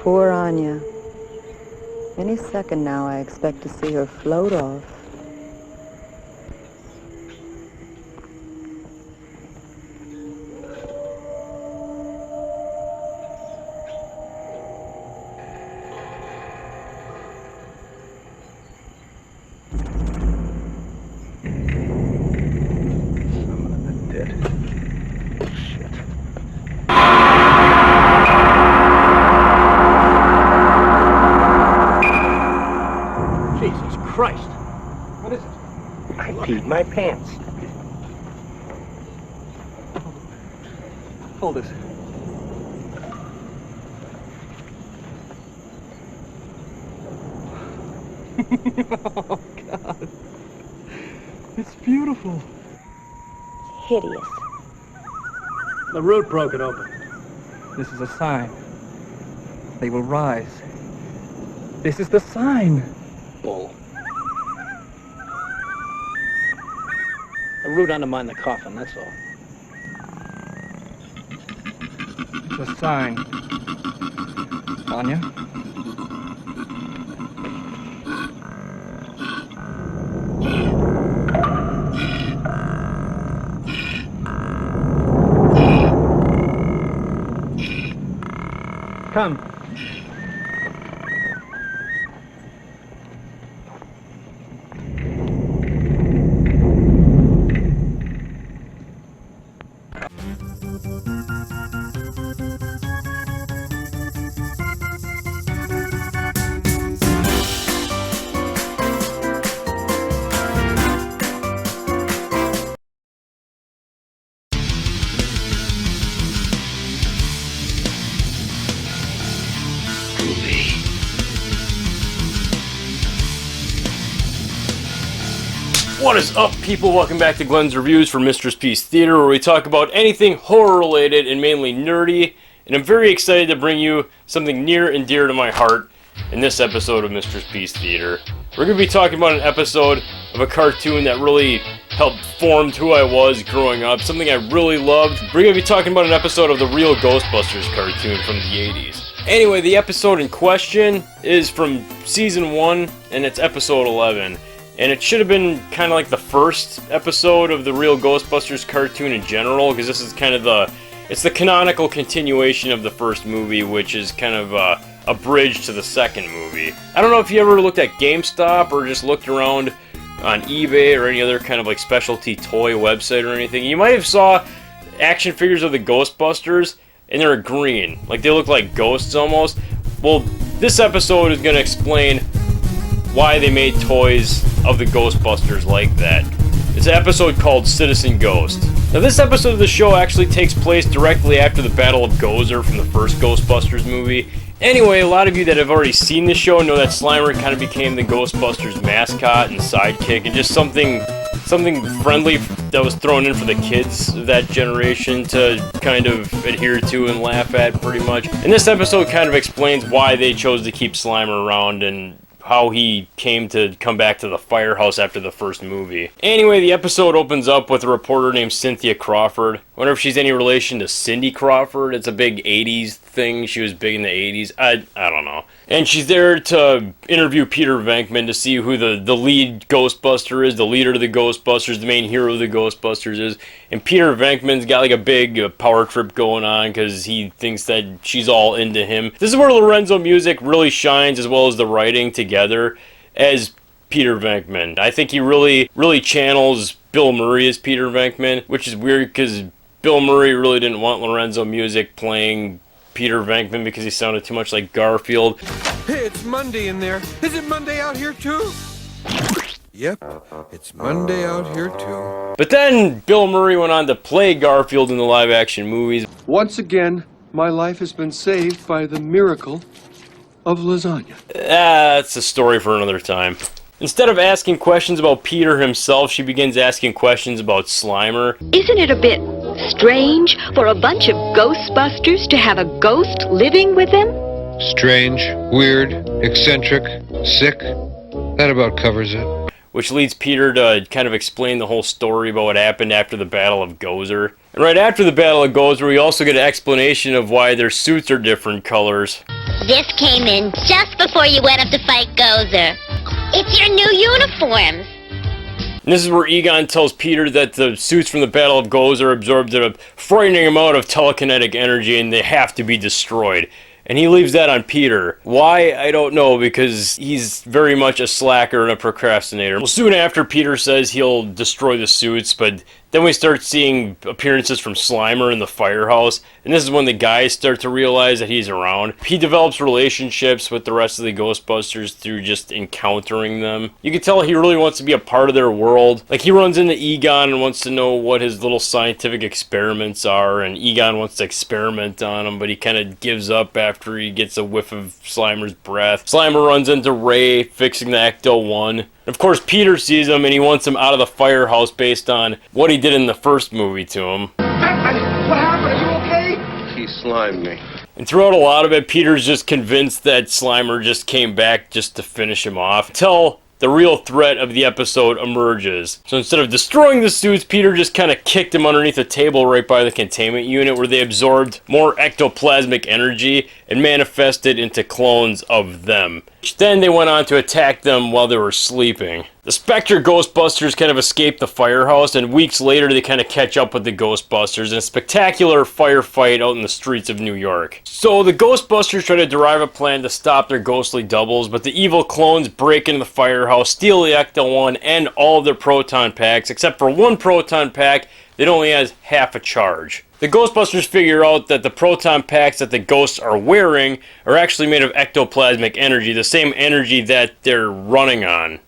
Poor Anya. Any second now, I expect to see her float off. Christ! What is it? I peed my pants. Hold this. Oh, God. It's beautiful. Hideous. The root broke it open. This is a sign. They will rise. This is the sign. Bull. root undermine the coffin, that's all. It's a sign. Anya? Come. What is up, people? Welcome back to Glen's Reviews for Mistress Peace Theater, where we talk about anything horror-related and mainly nerdy. And I'm very excited to bring you something near and dear to my heart in this episode of Mistress Peace Theater. We're going to be talking about an episode of a cartoon that really helped form who I was growing up, something I really loved. We're going to be talking about an episode of the real Ghostbusters cartoon from the 80s. Anyway, the episode in question is from Season 1, and it's Episode 11. And it should have been kind of like the first episode of the real Ghostbusters cartoon in general, because this is kind of it's the canonical continuation of the first movie, which is kind of a bridge to the second movie. I don't know if you ever looked at GameStop or just looked around on eBay or any other kind of like specialty toy website or anything. You might have saw action figures of the Ghostbusters, and they're green. Like, they look like ghosts almost. Well, this episode is going to explain why they made toys of the Ghostbusters like that. It's an episode called Citizen Ghost. Now, this episode of the show actually takes place directly after the Battle of Gozer from the first Ghostbusters movie. Anyway, a lot of you that have already seen the show know that Slimer kind of became the Ghostbusters mascot and sidekick, and just something friendly that was thrown in for the kids of that generation to kind of adhere to and laugh at, pretty much. And this episode kind of explains why they chose to keep Slimer around and how he came to come back to the firehouse after the first movie. Anyway, the episode opens up with a reporter named Cynthia Crawford. I wonder if she's any relation to Cindy Crawford. It's a big 80s thing. She was big in the 80s. I don't know. And she's there to interview Peter Venkman to see who the lead Ghostbuster is, the leader of the Ghostbusters, the main hero of the Ghostbusters is. And Peter Venkman's got like a big power trip going on because he thinks that she's all into him. This is where Lorenzo Music really shines, as well as the writing together as Peter Venkman. I think he really channels Bill Murray as Peter Venkman, which is weird because Bill Murray really didn't want Lorenzo Music playing Peter Venkman because he sounded too much like Garfield. Hey, it's Monday in there. Is it Monday out here too? Yep, it's Monday out here too. But then Bill Murray went on to play Garfield in the live-action movies. Once again, my life has been saved by the miracle of lasagna. That's a story for another time. Instead of asking questions about Peter himself, she begins asking questions about Slimer. Isn't it a bit strange for a bunch of Ghostbusters to have a ghost living with them? Strange, weird, eccentric, sick. That about covers it. Which leads Peter to kind of explain the whole story about what happened after the Battle of Gozer. And right after the Battle of Gozer, we also get an explanation of why their suits are different colors. This came in just before you went up to fight Gozer. It's your new uniforms. And this is where Egon tells Peter that the suits from the Battle of Gozer absorbed a frightening amount of telekinetic energy and they have to be destroyed. And he leaves that on Peter. Why? I don't know, because he's very much a slacker and a procrastinator. Well, soon after, Peter says he'll destroy the suits, but then we start seeing appearances from Slimer in the firehouse, and this is when the guys start to realize that he's around. He develops relationships with the rest of the Ghostbusters through just encountering them. You can tell he really wants to be a part of their world. Like, he runs into Egon and wants to know what his little scientific experiments are, and Egon wants to experiment on him, but he kind of gives up after he gets a whiff of Slimer's breath. Slimer runs into Ray fixing the Ecto-1. Of course, Peter sees him and he wants him out of the firehouse based on what he did in the first movie to him. What happened? Are you okay? He slimed me. And throughout a lot of it, Peter's just convinced that Slimer just came back just to finish him off. Until the real threat of the episode emerges. So instead of destroying the suits, Peter just kind of kicked them underneath a table right by the containment unit, where they absorbed more ectoplasmic energy and manifested into clones of them. Then they went on to attack them while they were sleeping. The Spectre Ghostbusters kind of escape the firehouse, and weeks later they kind of catch up with the Ghostbusters in a spectacular firefight out in the streets of New York. So the Ghostbusters try to derive a plan to stop their ghostly doubles, but the evil clones break into the firehouse, steal the Ecto-1 and all of their proton packs, except for one proton pack that only has half a charge. The Ghostbusters figure out that the proton packs that the ghosts are wearing are actually made of ectoplasmic energy, the same energy that they're running on,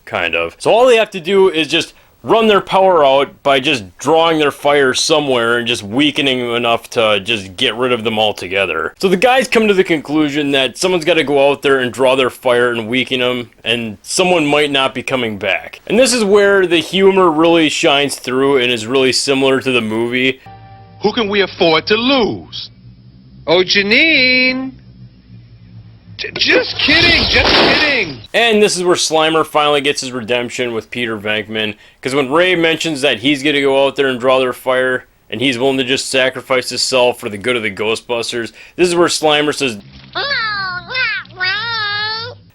kind of. So all they have to do is just run their power out by just drawing their fire somewhere and just weakening them enough to just get rid of them altogether. So the guys come to the conclusion that someone's got to go out there and draw their fire and weaken them, and someone might not be coming back. And this is where the humor really shines through and is really similar to the movie. Who can we afford to lose? Oh, Janine! Just kidding, just kidding! And this is where Slimer finally gets his redemption with Peter Venkman, because when Ray mentions that he's going to go out there and draw their fire, and he's willing to just sacrifice himself for the good of the Ghostbusters, this is where Slimer says,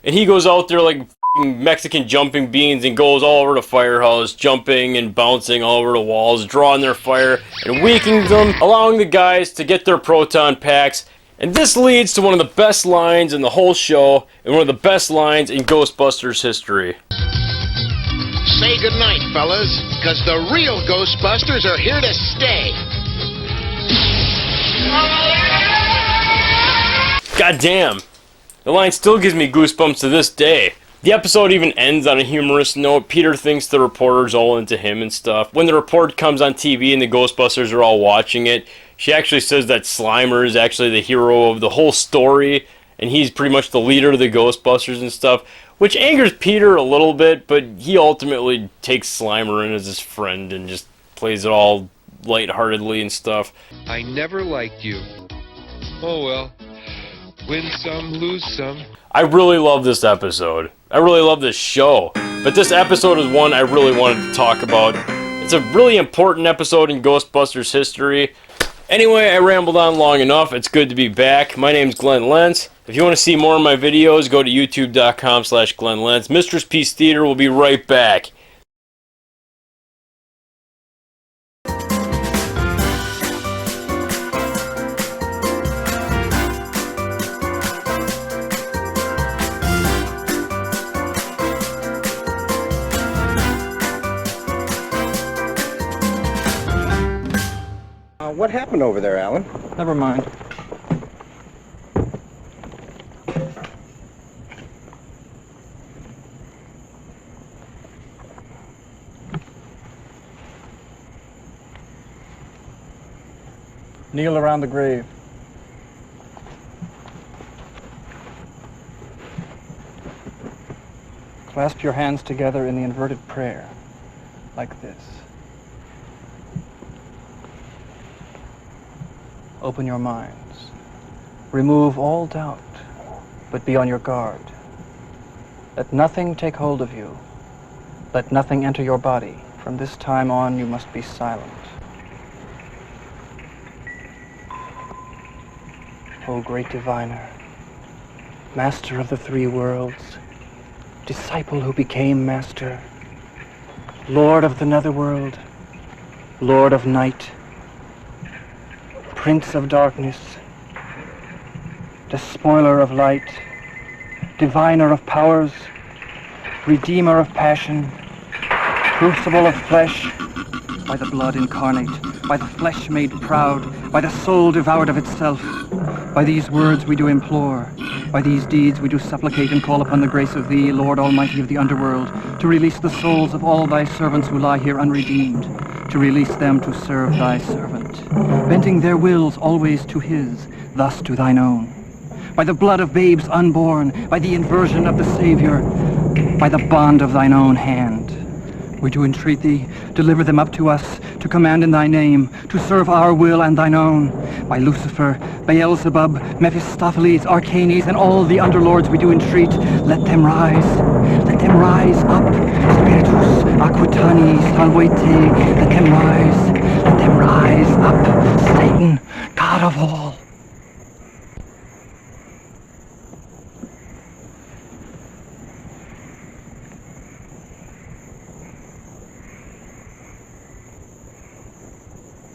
and he goes out there like Mexican jumping beans and goes all over the firehouse, jumping and bouncing all over the walls, drawing their fire and weakening them, allowing the guys to get their proton packs. And this leads to one of the best lines in the whole show, and one of the best lines in Ghostbusters history. Say goodnight, fellas, because the real Ghostbusters are here to stay. God damn. The line still gives me goosebumps to this day. The episode even ends on a humorous note. Peter thinks the reporter's all into him and stuff. When the report comes on TV and the Ghostbusters are all watching it, she actually says that Slimer is actually the hero of the whole story, and he's pretty much the leader of the Ghostbusters and stuff, which angers Peter a little bit, but he ultimately takes Slimer in as his friend and just plays it all lightheartedly and stuff. I never liked you. Oh well. Win some, lose some. I really love this episode. I really love this show. But this episode is one I really wanted to talk about. It's a really important episode in Ghostbusters history. Anyway, I rambled on long enough. It's good to be back. My name's Glen Lentz. If you want to see more of my videos, go to youtube.com/Glen Lentz. Mistress Peace Theater will be right back. What happened over there, Alan? Never mind. Kneel around the grave. Clasp your hands together in the inverted prayer, like this. Open your minds. Remove all doubt, but be on your guard. Let nothing take hold of you. Let nothing enter your body. From this time on, you must be silent. O great diviner, master of the three worlds, disciple who became master, lord of the netherworld, lord of night, Prince of darkness, despoiler of light, diviner of powers, redeemer of passion, crucible of flesh, by the blood incarnate, by the flesh made proud, by the soul devoured of itself. By these words we do implore, by these deeds we do supplicate and call upon the grace of thee, Lord Almighty of the underworld, to release the souls of all thy servants who lie here unredeemed, to release them to serve thy servant, bending their wills always to his, thus to thine own. By the blood of babes unborn, by the inversion of the Savior, by the bond of thine own hand, we do entreat thee, deliver them up to us, to command in thy name, to serve our will and thine own. By Lucifer, Beelzebub, Mephistopheles, Arcanes, and all the underlords we do entreat, let them rise. Let them rise up. Spiritus, Aquitani, Salvete, let them rise. Let them rise up. Satan, God of all.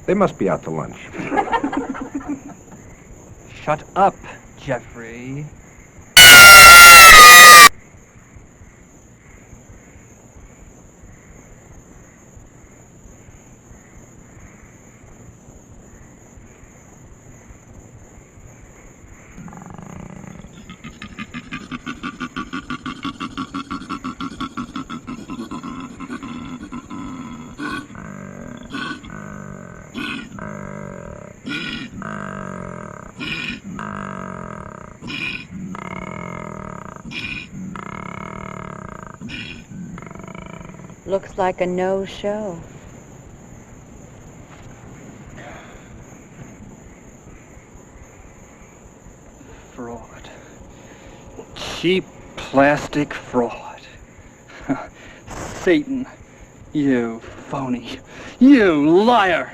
They must be out to lunch. Shut up, Jeffrey. Looks like a no-show. Fraud. Cheap plastic fraud. Satan, you phony. You liar!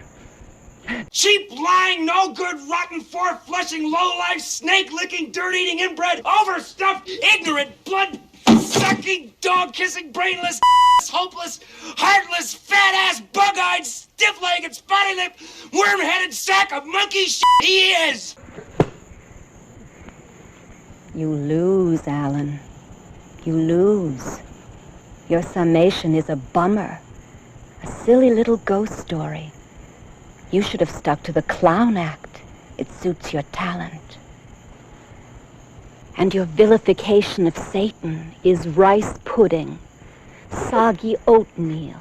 Cheap, lying, no good, rotten, four-flushing, low-life, snake-licking, dirt-eating, inbred, overstuffed, ignorant, blood-sucking, dog-kissing, brainless, hopeless, heartless, fat-ass, bug-eyed, stiff-legged, spotty-lipped, worm-headed sack of monkey shit he is! You lose, Alan. You lose. Your summation is a bummer. A silly little ghost story. You should have stuck to the clown act. It suits your talent. And your vilification of Satan is rice pudding, soggy oatmeal,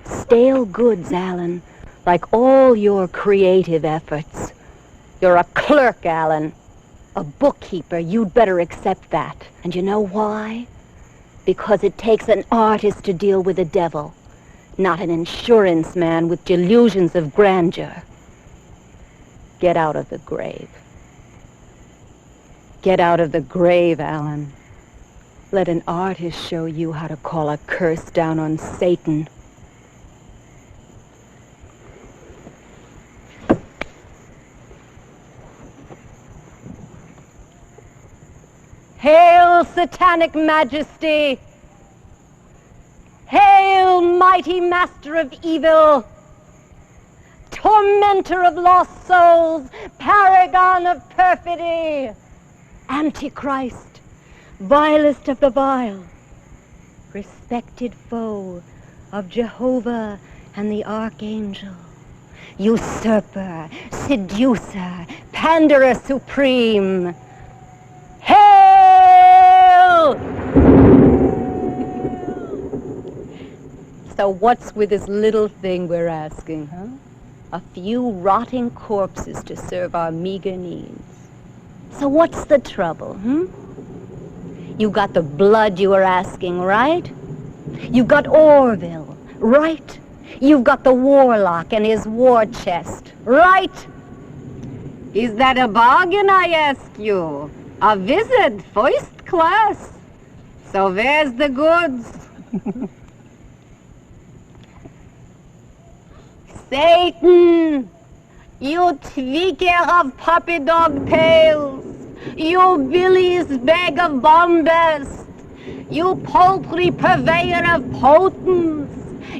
stale goods, Alan, like all your creative efforts. You're a clerk, Alan, a bookkeeper. You'd better accept that. And you know why? Because it takes an artist to deal with the devil, not an insurance man with delusions of grandeur. Get out of the grave. Get out of the grave, Alan. Let an artist show you how to call a curse down on Satan. Hail, satanic majesty! Hail, mighty master of evil! Tormentor of lost souls! Paragon of perfidy! Antichrist! Vilest of the vile! Respected foe of Jehovah and the Archangel! Usurper! Seducer! Panderer supreme! Hail! So what's with this little thing we're asking, huh? A few rotting corpses to serve our meager needs. So what's the trouble, You got the blood you were asking, right? You got Orville, right? You've got the warlock and his war chest, right? Is that a bargain, I ask you? A visit, first class. So where's the goods? Satan! You tweaker of puppy dog tails! You Billy's bag of bombast! You poultry purveyor of potence!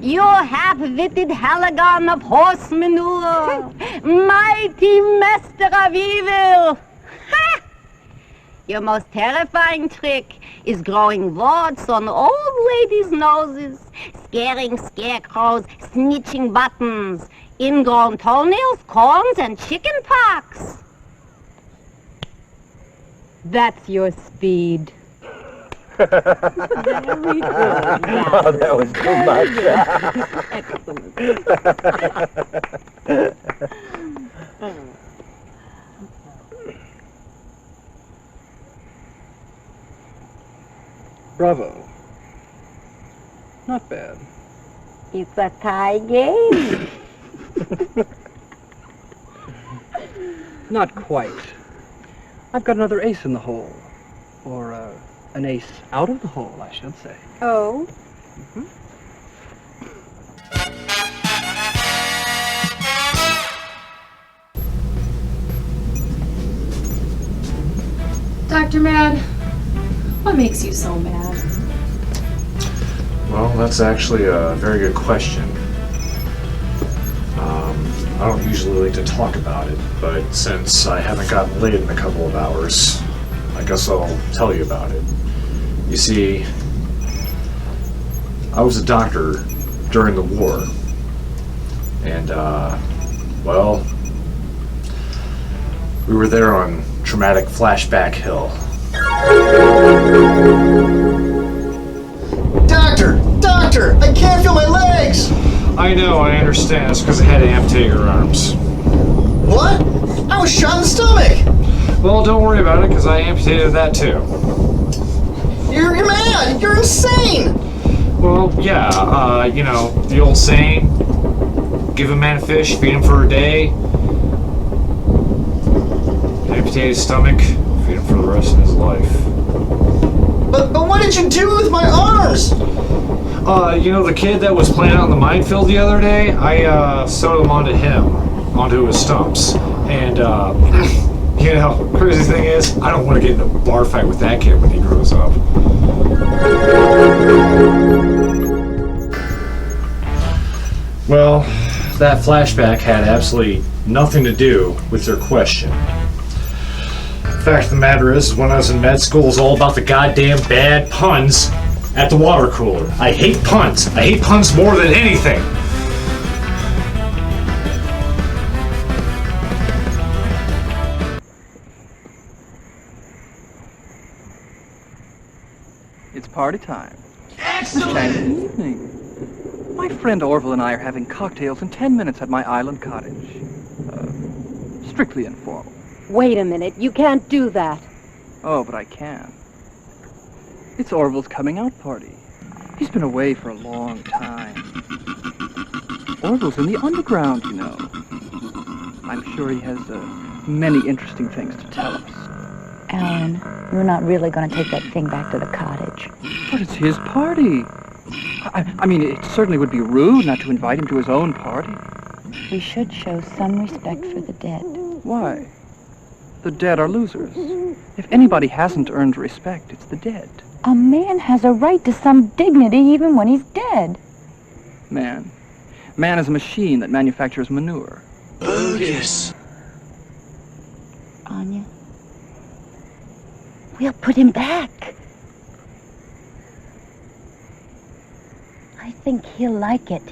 You half-witted halagon of horse manure! Mighty master of evil! Ha! Your most terrifying trick is growing warts on old ladies' noses, scaring scarecrows, snitching buttons, ingrown toenails, corns, and chicken pox. That's your speed. Very good. Oh, that was too much. Bravo. Not bad. It's a tie game. Not quite. I've got another ace in the hole. Or, an ace out of the hole, I should say. Oh? Dr. Mad, what makes you so mad? Well, that's actually a very good question. I don't usually like to talk about it, but since I haven't gotten laid in a couple of hours, I guess I'll tell you about it. You see, I was a doctor during the war, and, well, we were there on Traumatic Flashback Hill. Doctor! I can't feel my legs! I know, I understand. It's because I had to amputate your arms. What? I was shot in the stomach! Well, don't worry about it, because I amputated that too. You're mad! You're insane! Well, yeah, you know, the old saying, give a man a fish, feed him for a day, amputate his stomach, feed him for the rest of his life. But what did you do with my arms? You know the kid that was playing out in the minefield the other day? I sewed them onto his stumps. And, you know, crazy thing is, I don't want to get in a bar fight with that kid when he grows up. Well, that flashback had absolutely nothing to do with your question. The fact of the matter is, when I was in med school, it was all about the goddamn bad puns at the water cooler. I hate puns. I hate puns more than anything. It's party time. Excellent evening. My friend Orville and I are having cocktails in 10 minutes at my island cottage. Strictly informal. Wait a minute. You can't do that. Oh, but I can. It's Orville's coming out party. He's been away for a long time. Orville's in the underground, you know. I'm sure he has many interesting things to tell us. Alan, we're not really going to take that thing back to the cottage. But it's his party. I mean, it certainly would be rude not to invite him to his own party. We should show some respect for the dead. Why? The dead are losers. If anybody hasn't earned respect, it's the dead. A man has a right to some dignity even when he's dead. Man. Man is a machine that manufactures manure. Bogus. Anya, we'll put him back. I think he'll like it.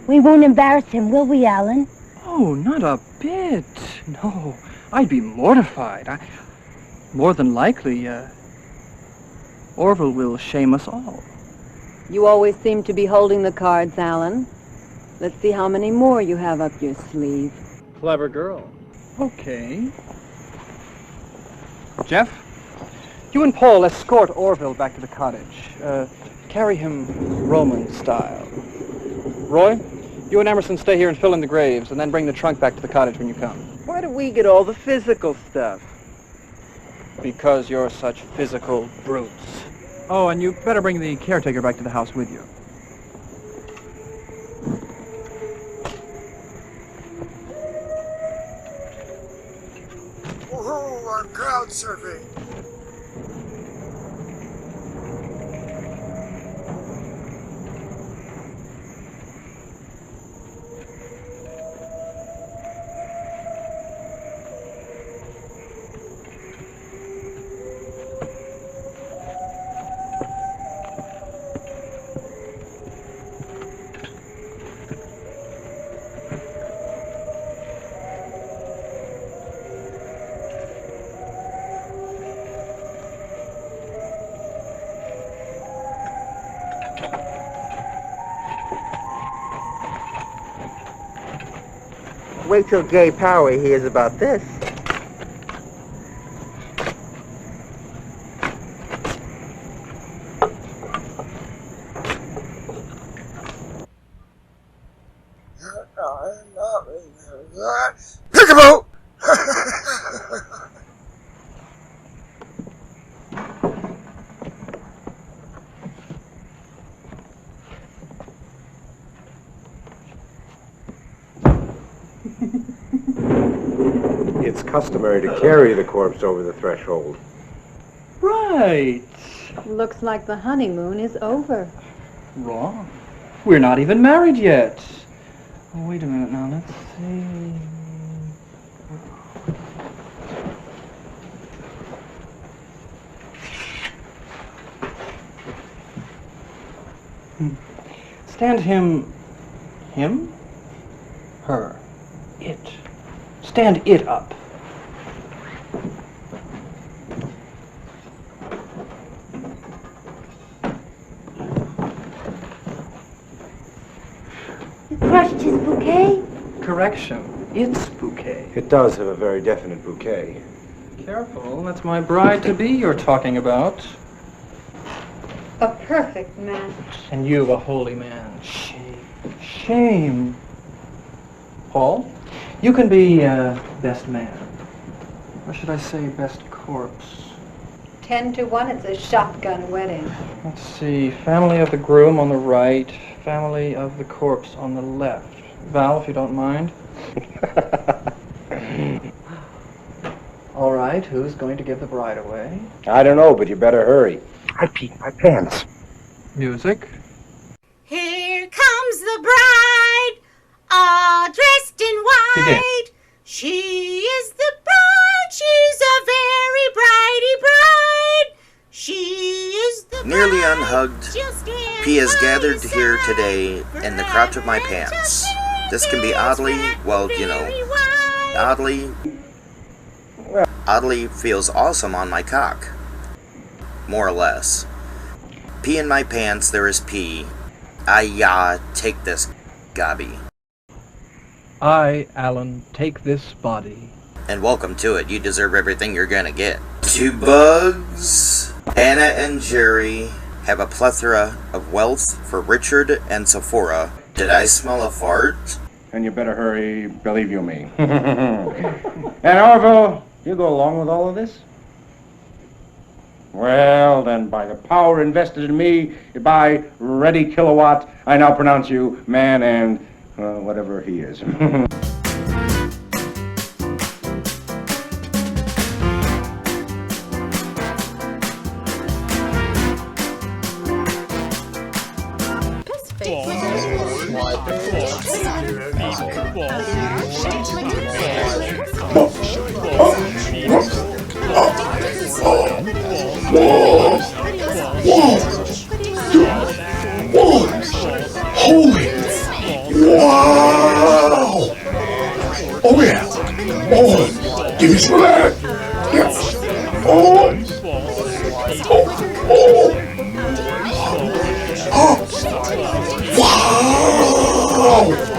We won't embarrass him, will we, Alan? Oh, not a bit. No, I'd be mortified. More than likely, Orville will shame us all. You always seem to be holding the cards, Alan. Let's see how many more you have up your sleeve. Clever girl. Okay. Jeff, you and Paul escort Orville back to the cottage. Carry him Roman style. Roy, you and Emerson stay here and fill in the graves, and then bring the trunk back to the cottage when you come. Why do we get all the physical stuff? Because you're such physical brutes. Oh, and you better bring the caretaker back to the house with you. Woohoo, I'm crowd surfing. Wait till Gay Power hears about this. customary to carry the corpse over the threshold. Right. Looks like the honeymoon is over. Wrong. We're not even married yet. Oh, wait a minute now, let's see. Stand him, her, it. Stand it up. You crushed his bouquet? Correction, it's bouquet. It does have a very definite bouquet. Careful, that's my bride-to-be you're talking about. A perfect match. And you, a holy man. Shame. Shame. Paul, you can be best man. Or should I say best corpse? 10 to 1, it's a shotgun wedding. Let's see. Family of the groom on the right. Family of the corpse on the left. Val, if you don't mind. All right, who's going to give the bride away? I don't know, but you better hurry. I peed my pants. Music. Here comes the bride, all dressed in white. She is the bride, she's a very bridey bride. She is the Nearly unhugged, P is gathered here today in the crotch of my pants. This can be oddly, well, you know, oddly feels awesome on my cock. More or less. P in my pants, there is P. Take this, Gobby. I, Alan, take this body. And welcome to it. You deserve everything you're gonna get. Two bugs. Anna and Jerry have a plethora of wealth for Richard and Sephora. Did I smell a fart? And you better hurry, believe you me. And Orville, you go along with all of this? Well, then, by the power invested in me, by Ready Kilowatt, I now pronounce you man and whatever he is. Holy! Wow! Oh yeah! Oh, give me some of that! Yeah! Oh! Oh! Wow!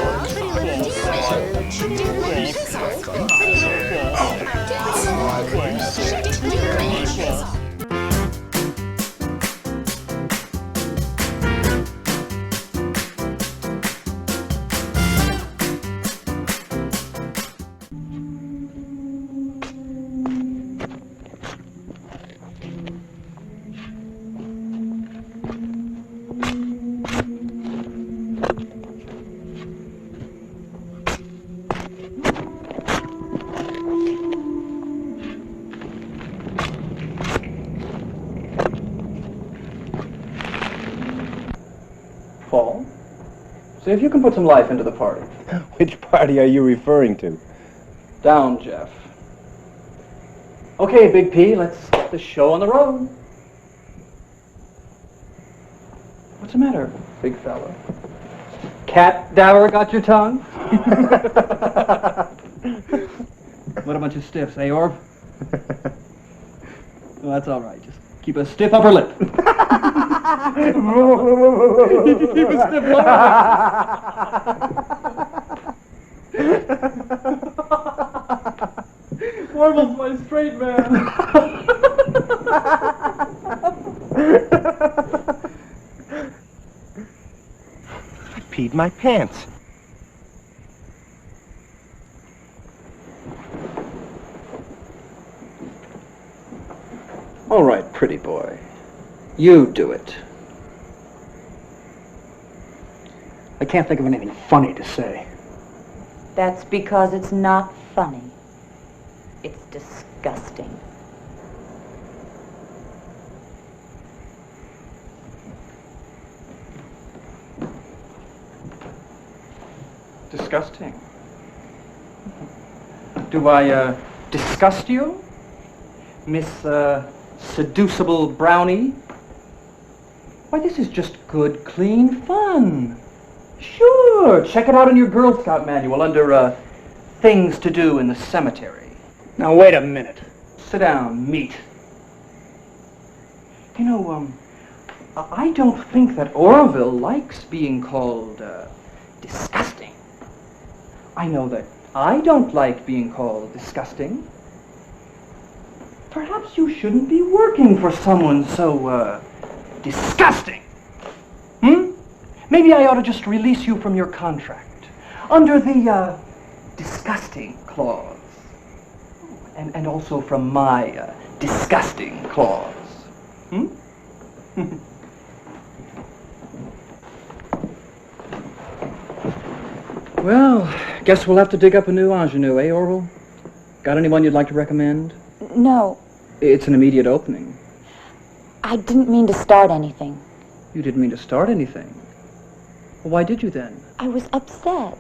Paul, see if you can put some life into the party. Which party are you referring to? Down, Jeff. Okay, Big P, let's get the show on the road. What's the matter, big fella? Cat dower got your tongue? What a bunch of stiffs, eh, Orb? Well, that's all right. Just keep a stiff upper lip. Keep a stiff lower lip. Orville's my straight man. I peed my pants. All right, pretty boy. You do it. I can't think of anything funny to say. That's because it's not funny. It's disgusting. Disgusting. Do I, disgust you? Miss, seducible brownie? Why, this is just good, clean fun. Sure, check it out in your Girl Scout manual under, things to do in the cemetery. Now, wait a minute. Sit down, meat. You know, I don't think that Orville likes being called, disgusting. I know that I don't like being called disgusting. Perhaps you shouldn't be working for someone so, disgusting. Maybe I ought to just release you from your contract under the, disgusting clause. And also from my, disgusting clause. Well, guess we'll have to dig up a new ingenue, eh, Orville? Got anyone you'd like to recommend? No, It's an immediate opening. I didn't mean to start anything. You didn't mean to start anything. Well, why did you then? I was upset.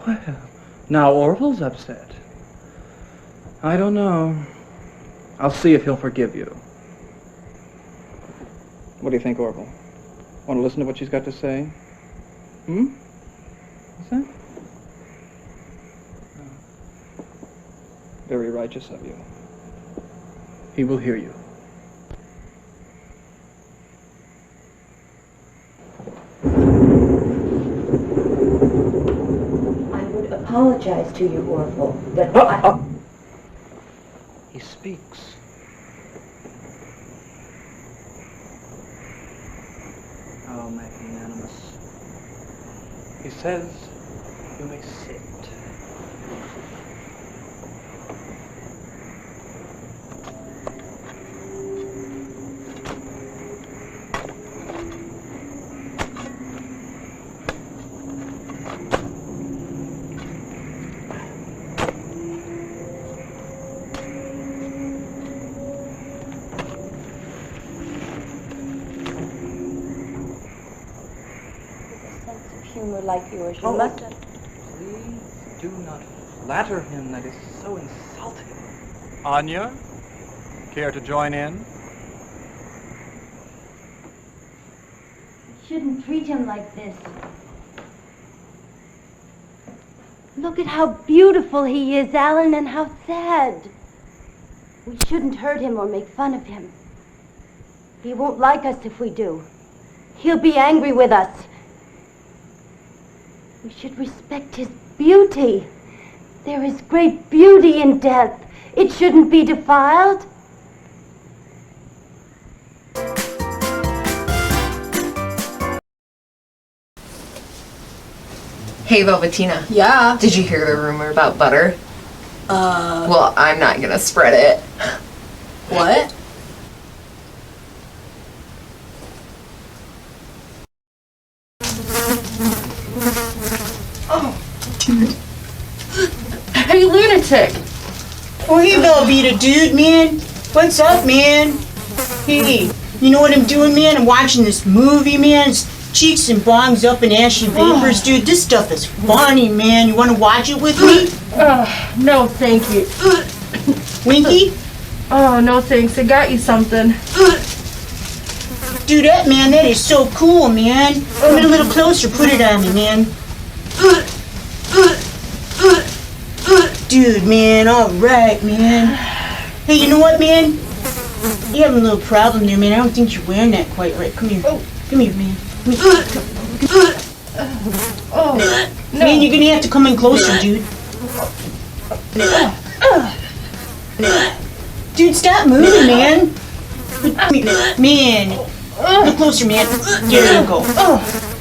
Well, now Orville's upset. I don't know. I'll see if he'll forgive you. What do you think, Orville? Want to listen to what she's got to say? What's that? Very righteous of you. He will hear you. I would apologize to you, Orville, but He speaks. How magnanimous. He says you may sit. humor like yours, you Oh, mustn't. Please do not flatter him. That is so insulting. Anya, care to join in? You shouldn't treat him like this. Look at how beautiful he is, Alan, and how sad. We shouldn't hurt him or make fun of him. He won't like us if we do. He'll be angry with us. We should respect his beauty. There is great beauty in death. It shouldn't be defiled. Hey, Velvetina. Yeah? Did you hear the rumor about butter? Well, I'm not gonna spread it. What? Oh, dude. Hey, lunatic! Oh, hey, Velveeta, dude, man. What's up, man? Hey, you know what I'm doing, man? I'm watching this movie, man. It's Cheeks and Bongs Up and Ashy Vapors, dude. This stuff is funny, man. You want to watch it with me? No, thank you. Winky? Oh, no thanks. I got you something. Dude, that is so cool, man. Come in a little closer. Put it on me, man. Dude, man, alright, man. Hey, you know what, man? You have a little problem there, man. I don't think you're wearing that quite right. Come here. Come here, man. Oh, no. Man, you're gonna have to come in closer, dude. Dude, stop moving, man. Man, look closer, man. There you go.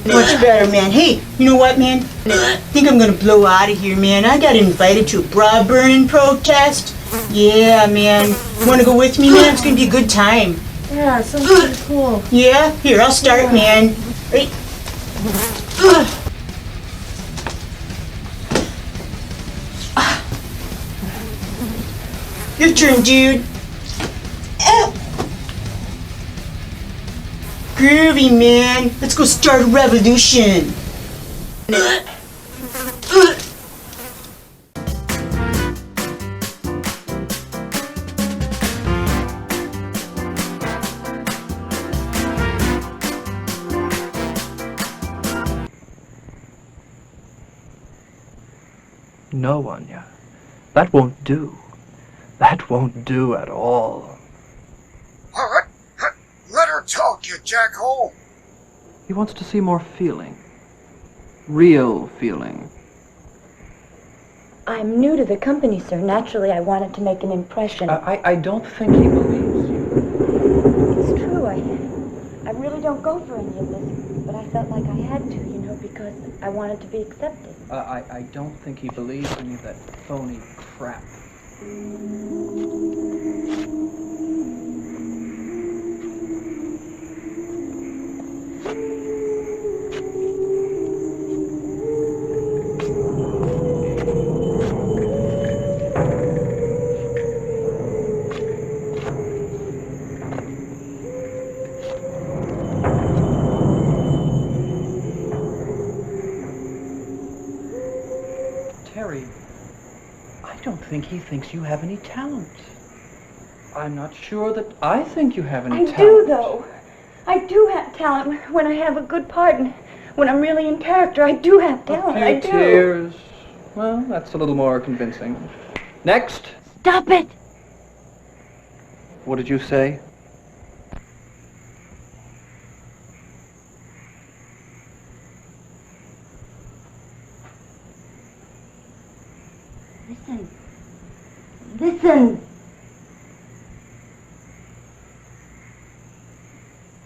Much better, man. Hey, you know what, man? I think I'm gonna blow out of here, man. I got invited to a bra burning protest. Yeah, man. Wanna go with me, man? It's gonna be a good time. Yeah, it sounds pretty cool. Yeah? Here, I'll start, man. Right. Your turn, dude. Groovy, man. Let's go start a revolution. No, Anya. That won't do. That won't do at all. Let her talk, you jackhole. He wants to see more feeling. Real feeling. I'm new to the company, sir. Naturally, I wanted to make an impression. I don't think he believes you. It's true, I really don't go for any of this, but I felt like I had to, you know, because I wanted to be accepted. I don't think he believes any of that phony crap. Terry, I don't think he thinks you have any talent. I'm not sure that I think you have any talent. I do, though. I do have talent when I have a good part and when I'm really in character. I do have talent. I do. Pears. Well, that's a little more convincing. Next. Stop it! What did you say? Listen. Listen.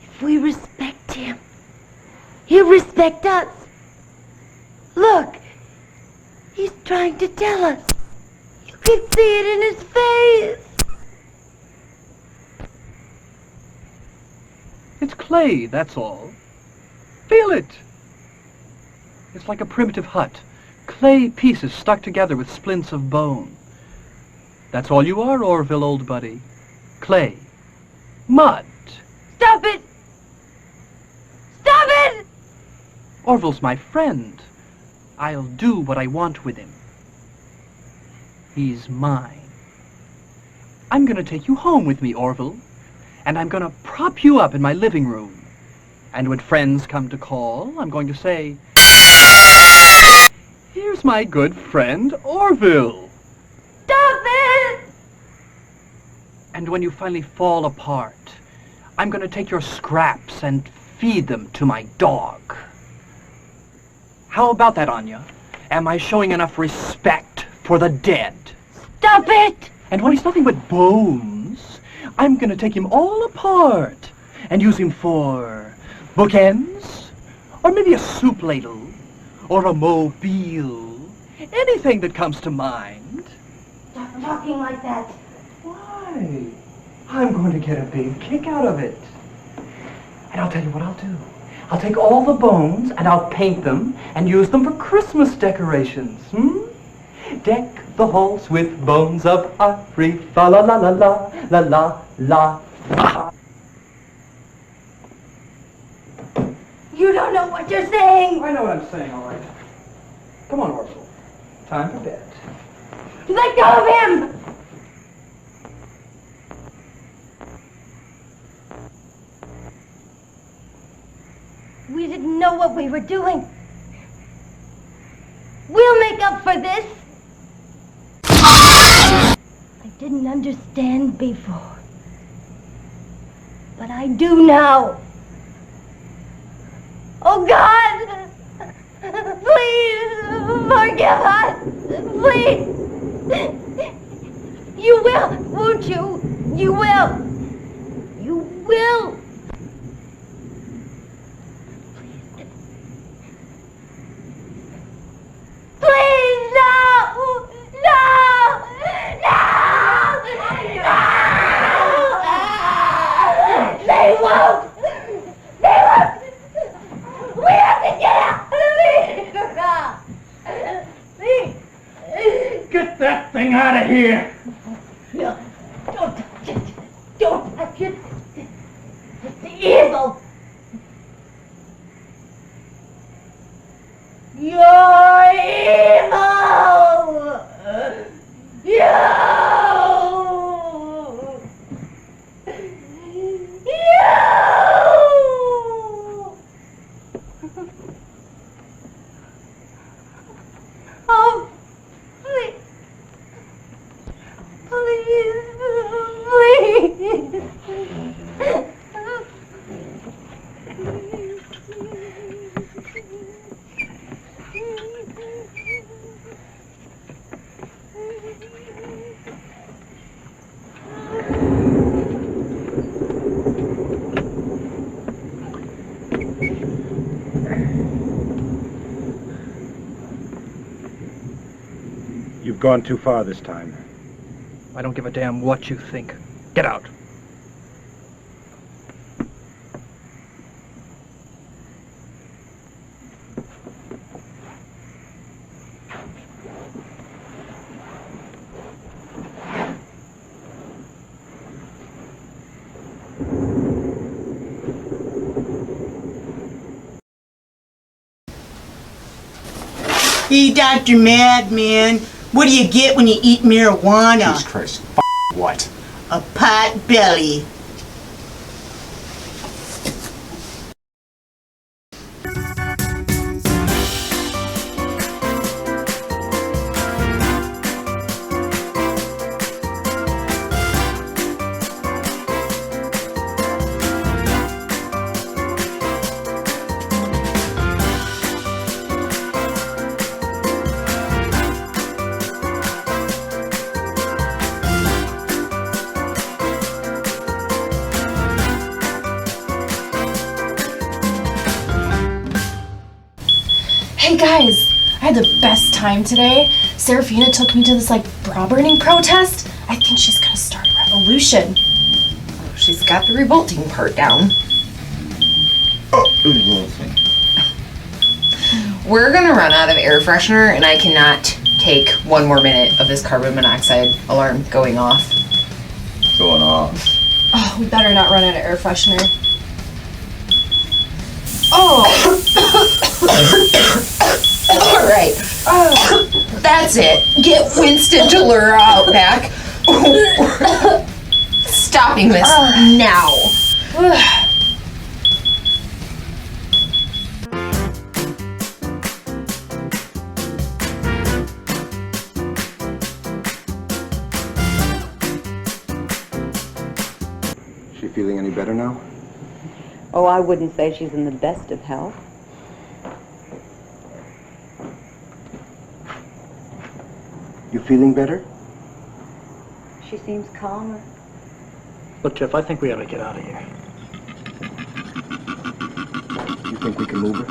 If we respect him, he'll respect us. Look, he's trying to tell us. You can see it in his face. It's clay, that's all. Feel it. It's like a primitive hut. Clay pieces stuck together with splints of bone. That's all you are, Orville, old buddy. Clay. Mud. Stop it! Stop it! Orville's my friend. I'll do what I want with him. He's mine. I'm gonna take you home with me, Orville, and I'm gonna prop you up in my living room. And when friends come to call, I'm going to say, "Here's my good friend, Orville." Stop it! And when you finally fall apart, I'm gonna take your scraps and feed them to my dog. How about that, Anya? Am I showing enough respect for the dead? Stop it! And when he's nothing but bones, I'm gonna take him all apart and use him for bookends, or maybe a soup ladle, or a mobile. Anything that comes to mind. Stop talking like that. Why? I'm going to get a big kick out of it. And I'll tell you what I'll do. I'll take all the bones and I'll paint them and use them for Christmas decorations. Deck the halls with bones of ivory. Fa la la la la la la la. Ah. You don't know what you're saying. I know what I'm saying, all right. Come on, Orville. Time for bed. Let go of him! We didn't know what we were doing. We'll make up for this. I didn't understand before, but I do now. Oh God! Please forgive us! Please! You will, won't you? You will! You will! Please, no! No! No! No! They won't! They won't! We have to get out of here! Please! Get that thing out of here! No. It's evil. You're evil. You. Oh, please. Please. You've gone too far this time. I don't give a damn what you think. Get out. Hey, Dr. Madman, what do you get when you eat marijuana? Jesus Christ. What? A pot belly. Hey guys, I had the best time today. Serafina took me to this bra burning protest. I think she's gonna start a revolution. Oh, she's got the revolting part down. We're gonna run out of air freshener and I cannot take 1 more minute of this carbon monoxide alarm going off. Going off. Oh, we better not run out of air freshener. Oh! Alright. That's it. Get Winston to lure her out back. Stopping this now. She feeling any better now? Oh, I wouldn't say she's in the best of health. You feeling better? She seems calmer. Look, Jeff, I think we ought to get out of here. You think we can move her?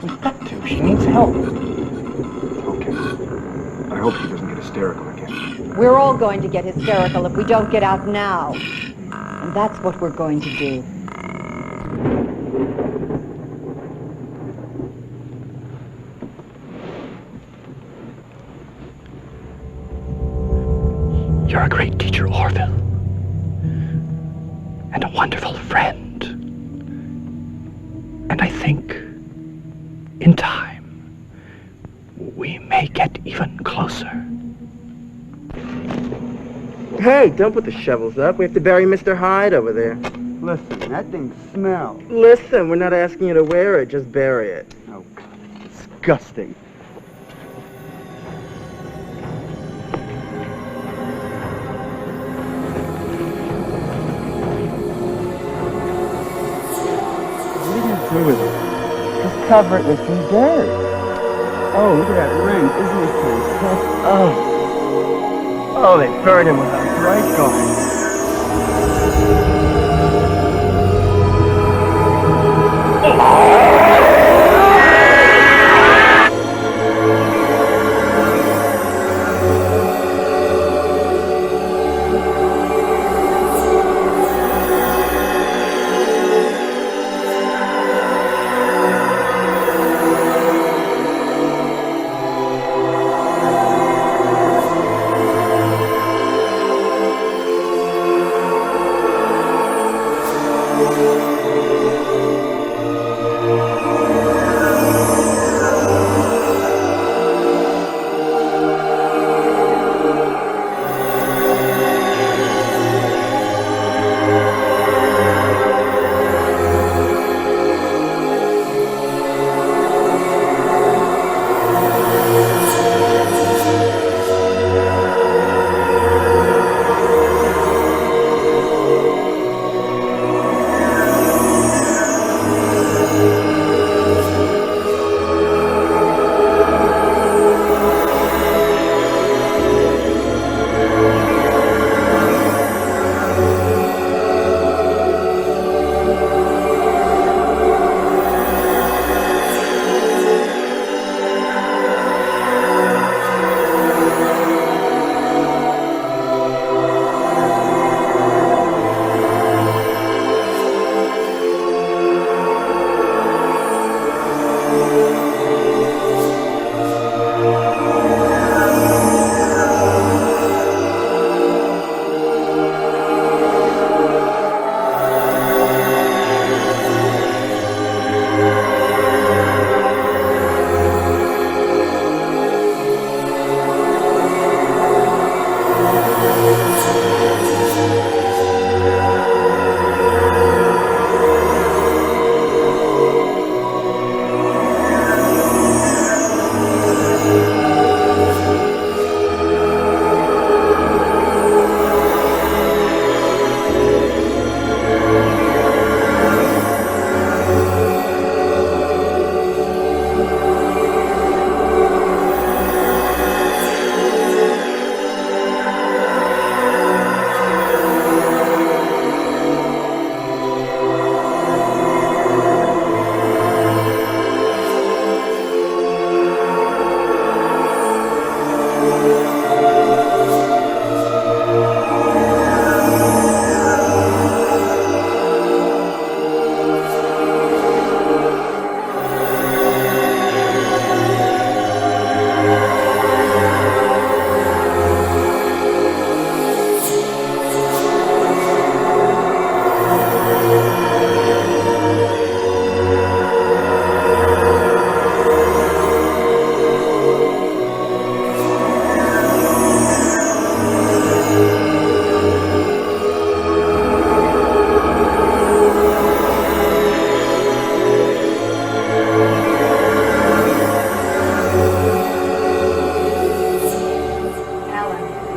We've got to. She needs help. Okay. I hope she doesn't get hysterical again. We're all going to get hysterical if we don't get out now. And that's what we're going to do. You're a great teacher, Orville. And a wonderful friend. And I think, in time, we may get even closer. Hey, don't put the shovels up. We have to bury Mr. Hyde over there. Listen, that thing smells. Listen, we're not asking you to wear it, just bury it. Oh, disgusting. What are you doing? Just cover it with some dirt. Oh, look at that ring. Isn't it fantastic? Oh. Oh, they burned him with a bright guard.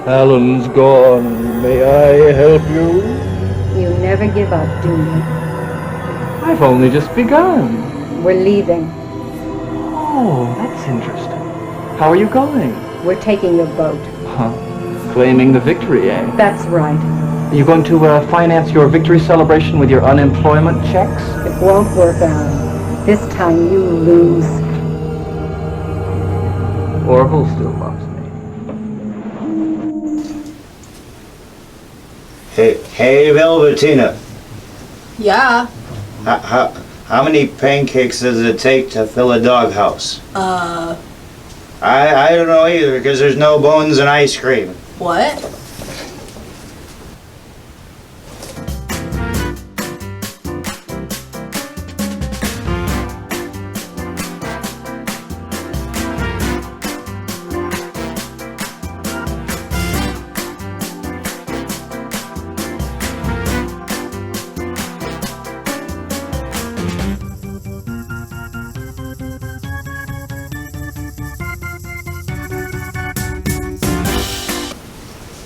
Alan's gone. May I help you? You never give up, do you? I've only just begun. We're leaving. Oh, that's interesting. How are you going? We're taking your boat. Huh. Claiming the victory, eh? That's right. Are you going to finance your victory celebration with your unemployment checks? It won't work, Alan. This time you lose. Orville still loves me. Hey, Velvetina. Yeah. How many pancakes does it take to fill a doghouse? I don't know either, because there's no bones in ice cream. What?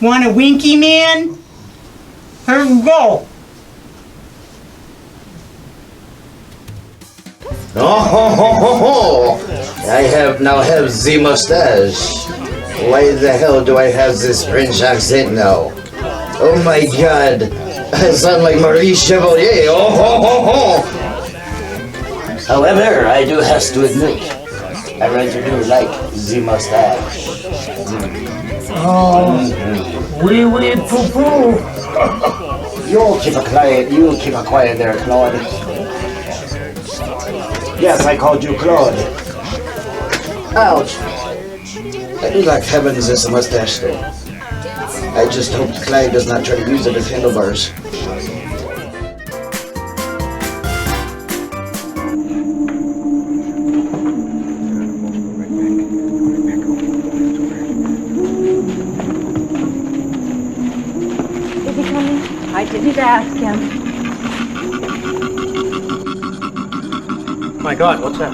Want a winky, man? Here you go. Oh, I now have the mustache. Why the hell do I have this French accent now? Oh my god, I sound like Maurice Chevalier. However, I do have to admit, I rather do like the mustache. Wee wee poo poo. You keep a quiet there, Claude. Yes, I called you Claude. Ouch. I do like having this mustache thing. I just hope Clyde does not try to use it as handlebars. I didn't ask him. My God, what's that?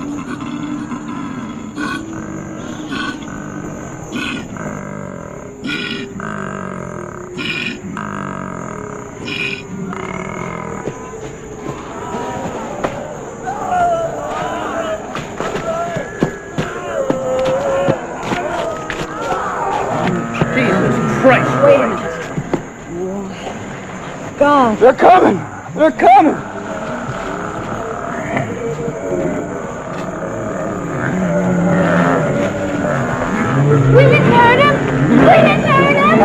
Christ! Wait a minute. God. They're coming! They're coming! We didn't hurt him! We didn't hurt him!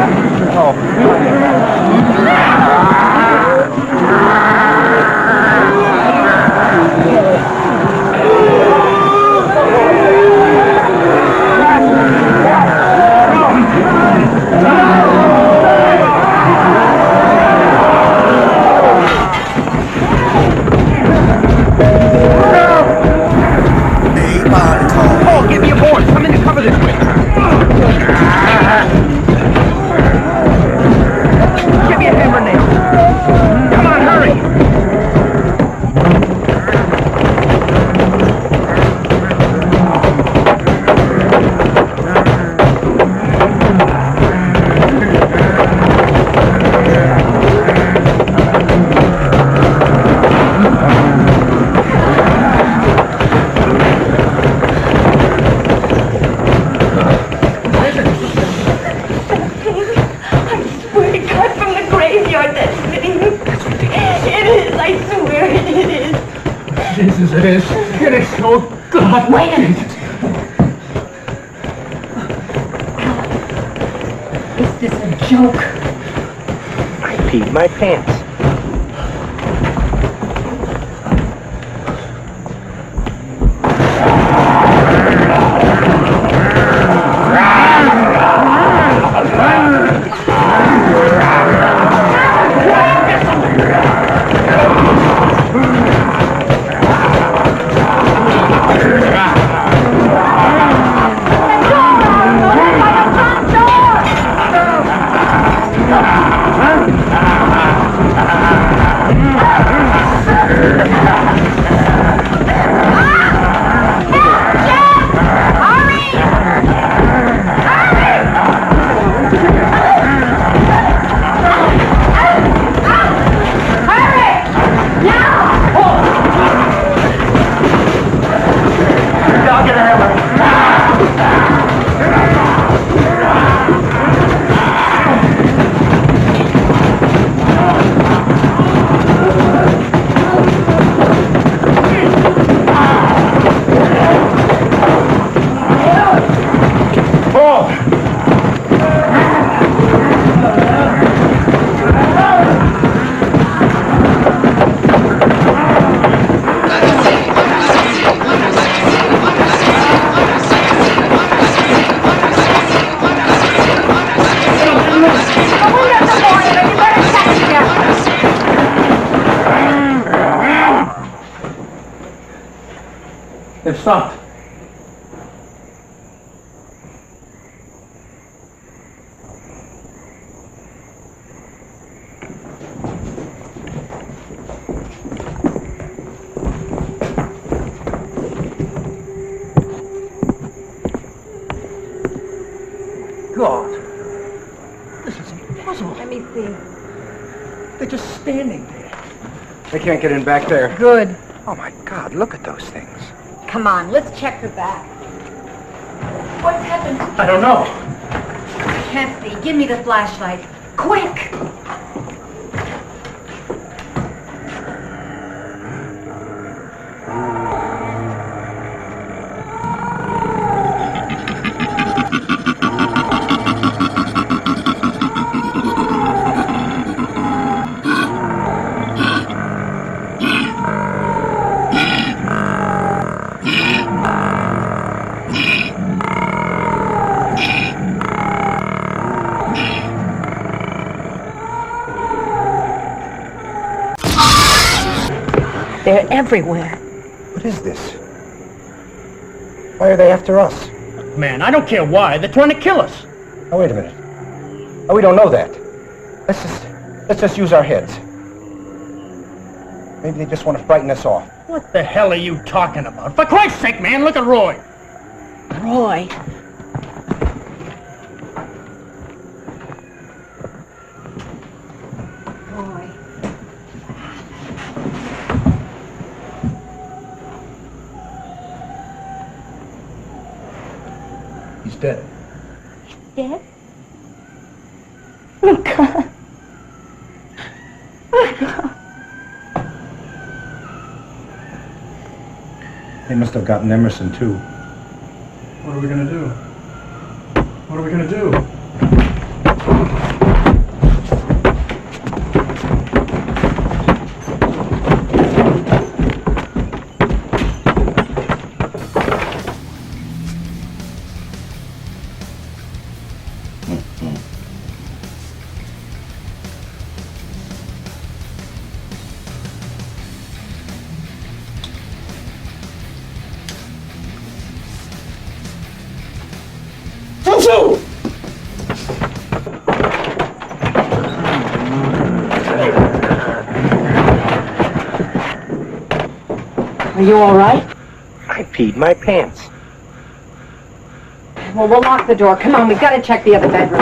Oh, get me aboard! Come in to cover this way! Give me a hammer nail! Come on, hurry! Jesus, it is. It is. Oh, God. Wait a minute. Is this a joke? I peed my pants. They've stopped. God. This is impossible. Let me see. They're just standing there. They can't get in back there. Good. Oh, my God, look at those things. Come on, let's check the back. What's happened? I don't know. I can't see. Give me the flashlight. Quick! They're everywhere. What is this? Why are they after us? Man, I don't care why. They're trying to kill us. Oh, wait a minute. Oh, we don't know that. Let's just use our heads. Maybe they just want to frighten us off. What the hell are you talking about? For Christ's sake, man, look at Roy. Roy. Roy. He's dead. Dead? Oh, God. Oh, God. They must have gotten Emerson, too. What are we gonna do? What are we gonna do? Are you all right? I peed my pants. Well, we'll lock the door. Come on, we've got to check the other bedroom.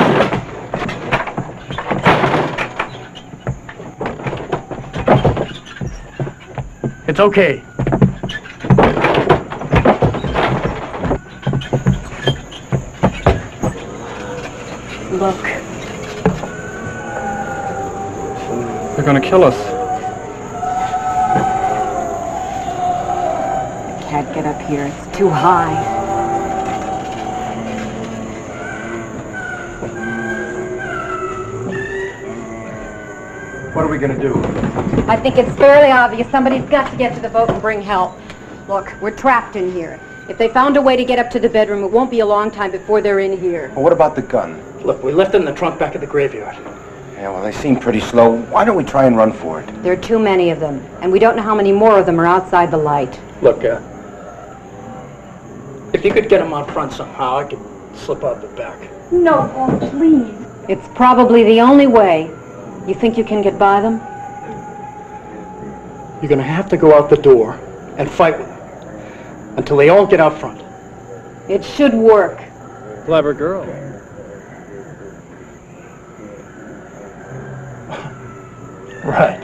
It's okay. Look. They're gonna kill us. Can't get up here. It's too high. What are we gonna do? I think it's fairly obvious somebody's got to get to the boat and bring help. Look, we're trapped in here. If they found a way to get up to the bedroom, it won't be a long time before they're in here. Well, what about the gun? Look, we left it in the trunk back at the graveyard. Yeah, well, they seem pretty slow. Why don't we try and run for it? There are too many of them, and we don't know how many more of them are outside the light. Look, if you could get them out front somehow, I could slip out the back. No, oh, please. It's probably the only way. You think you can get by them? You're gonna have to go out the door and fight with them until they all get out front. It should work. Clever girl. Right.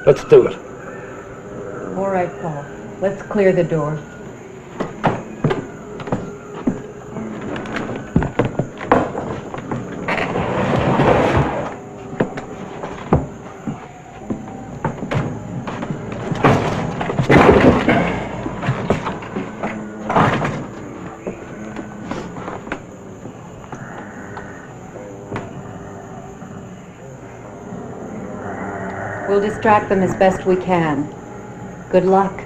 Let's do it. All right, Paul. Let's clear the door. We'll distract them as best we can. Good luck.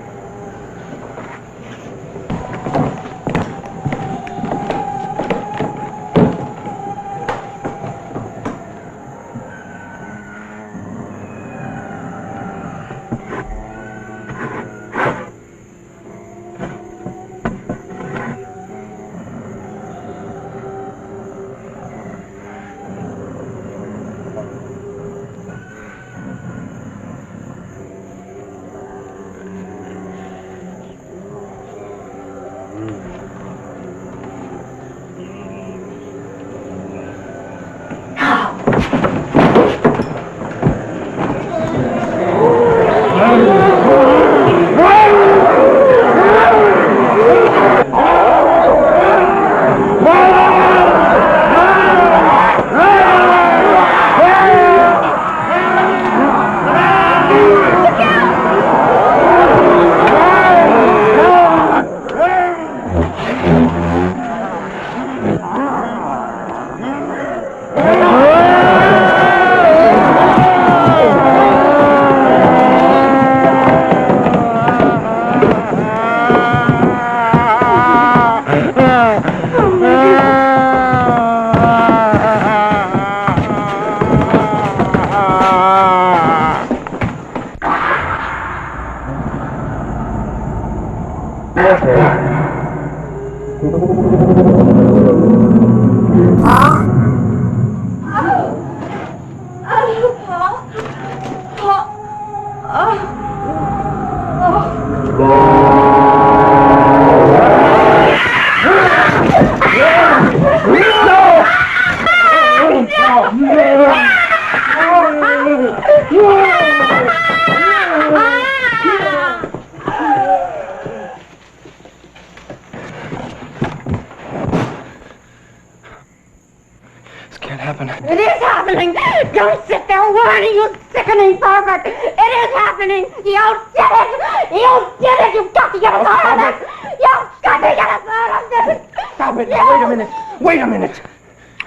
They're warning you, sickening pervert! It is happening! You did it! You did it! You've got to get us out of this! You've got to get us out of this! Stop it! Wait a minute! Wait a minute!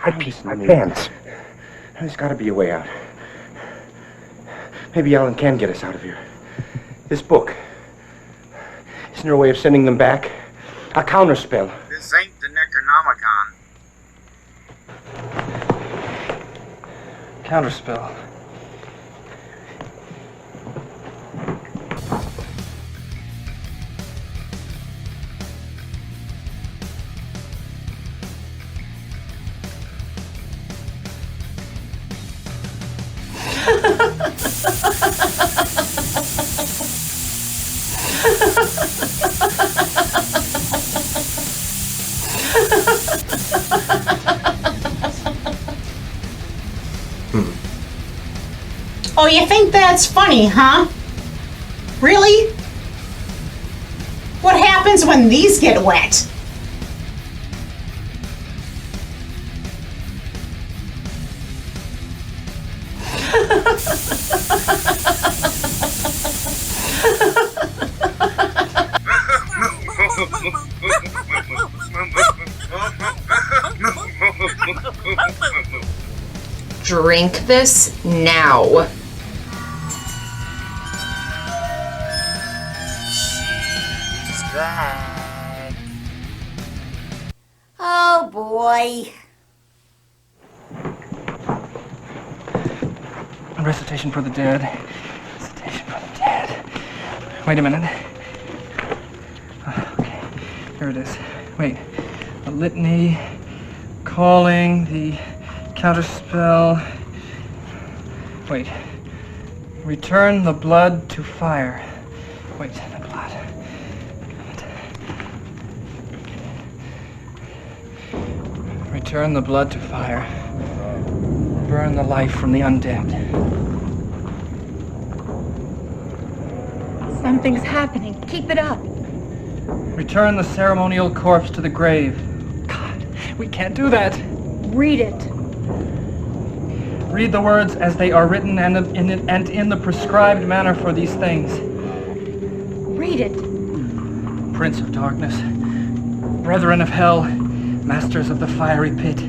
I peed my pants. There's got to be a way out. Maybe Alan can get us out of here. This book. Isn't there a way of sending them back? A counterspell. This ain't the Necronomicon. Counterspell. Oh, you think that's funny, huh? Really? What happens when these get wet? Drink this now. Oh boy. A recitation for the dead. Recitation for the dead. Wait a minute. Okay, here it is. Wait. A litany, calling, the counterspell. Wait. Return the blood to fire. Wait, the blood. Return the blood to fire. Burn the life from the undead. Something's happening. Keep it up. Return the ceremonial corpse to the grave. God, we can't do that. Read it. Read the words as they are written and in the prescribed manner for these things. Read it. Prince of darkness, brethren of hell, masters of the fiery pit,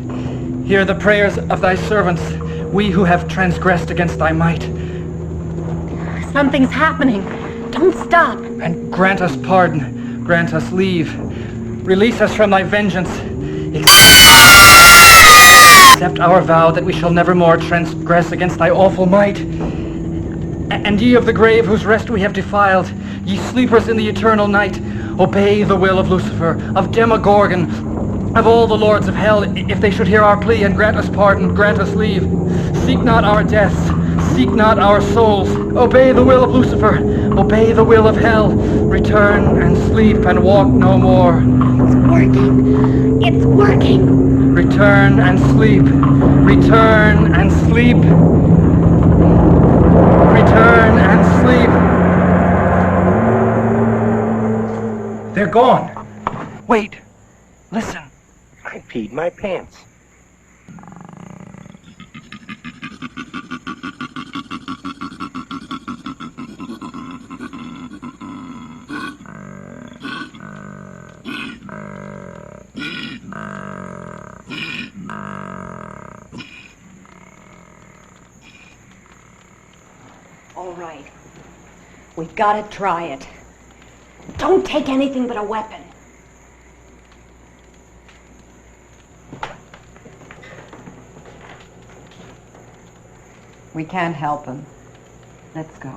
hear the prayers of thy servants, we who have transgressed against thy might. Something's happening. Don't stop. And grant us pardon, grant us leave. Release us from thy vengeance. Accept our vow that we shall never more transgress against thy awful might. And ye of the grave whose rest we have defiled, ye sleepers in the eternal night, obey the will of Lucifer, of Demogorgon, of all the lords of hell, if they should hear our plea and grant us pardon, grant us leave. Seek not our deaths, seek not our souls. Obey the will of Lucifer, obey the will of hell. Return and sleep and walk no more. It's working. It's working. Return and sleep. Return and sleep. Return and sleep. They're gone. Wait. Listen. I peed my pants. All right. We've got to try it. Don't take anything but a weapon. We can't help him. Let's go.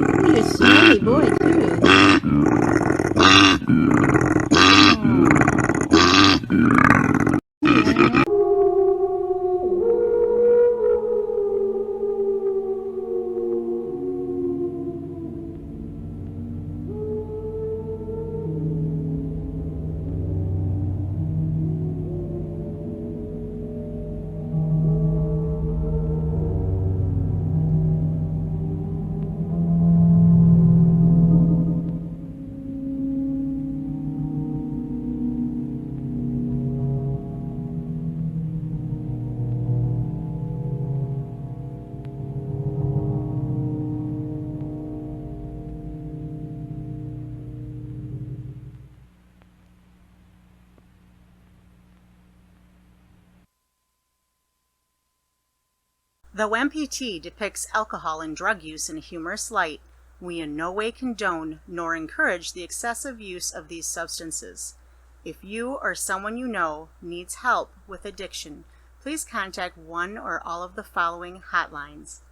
You're a smelly boy, too. Though MPT depicts alcohol and drug use in a humorous light, we in no way condone nor encourage the excessive use of these substances. If you or someone you know needs help with addiction, please contact one or all of the following hotlines.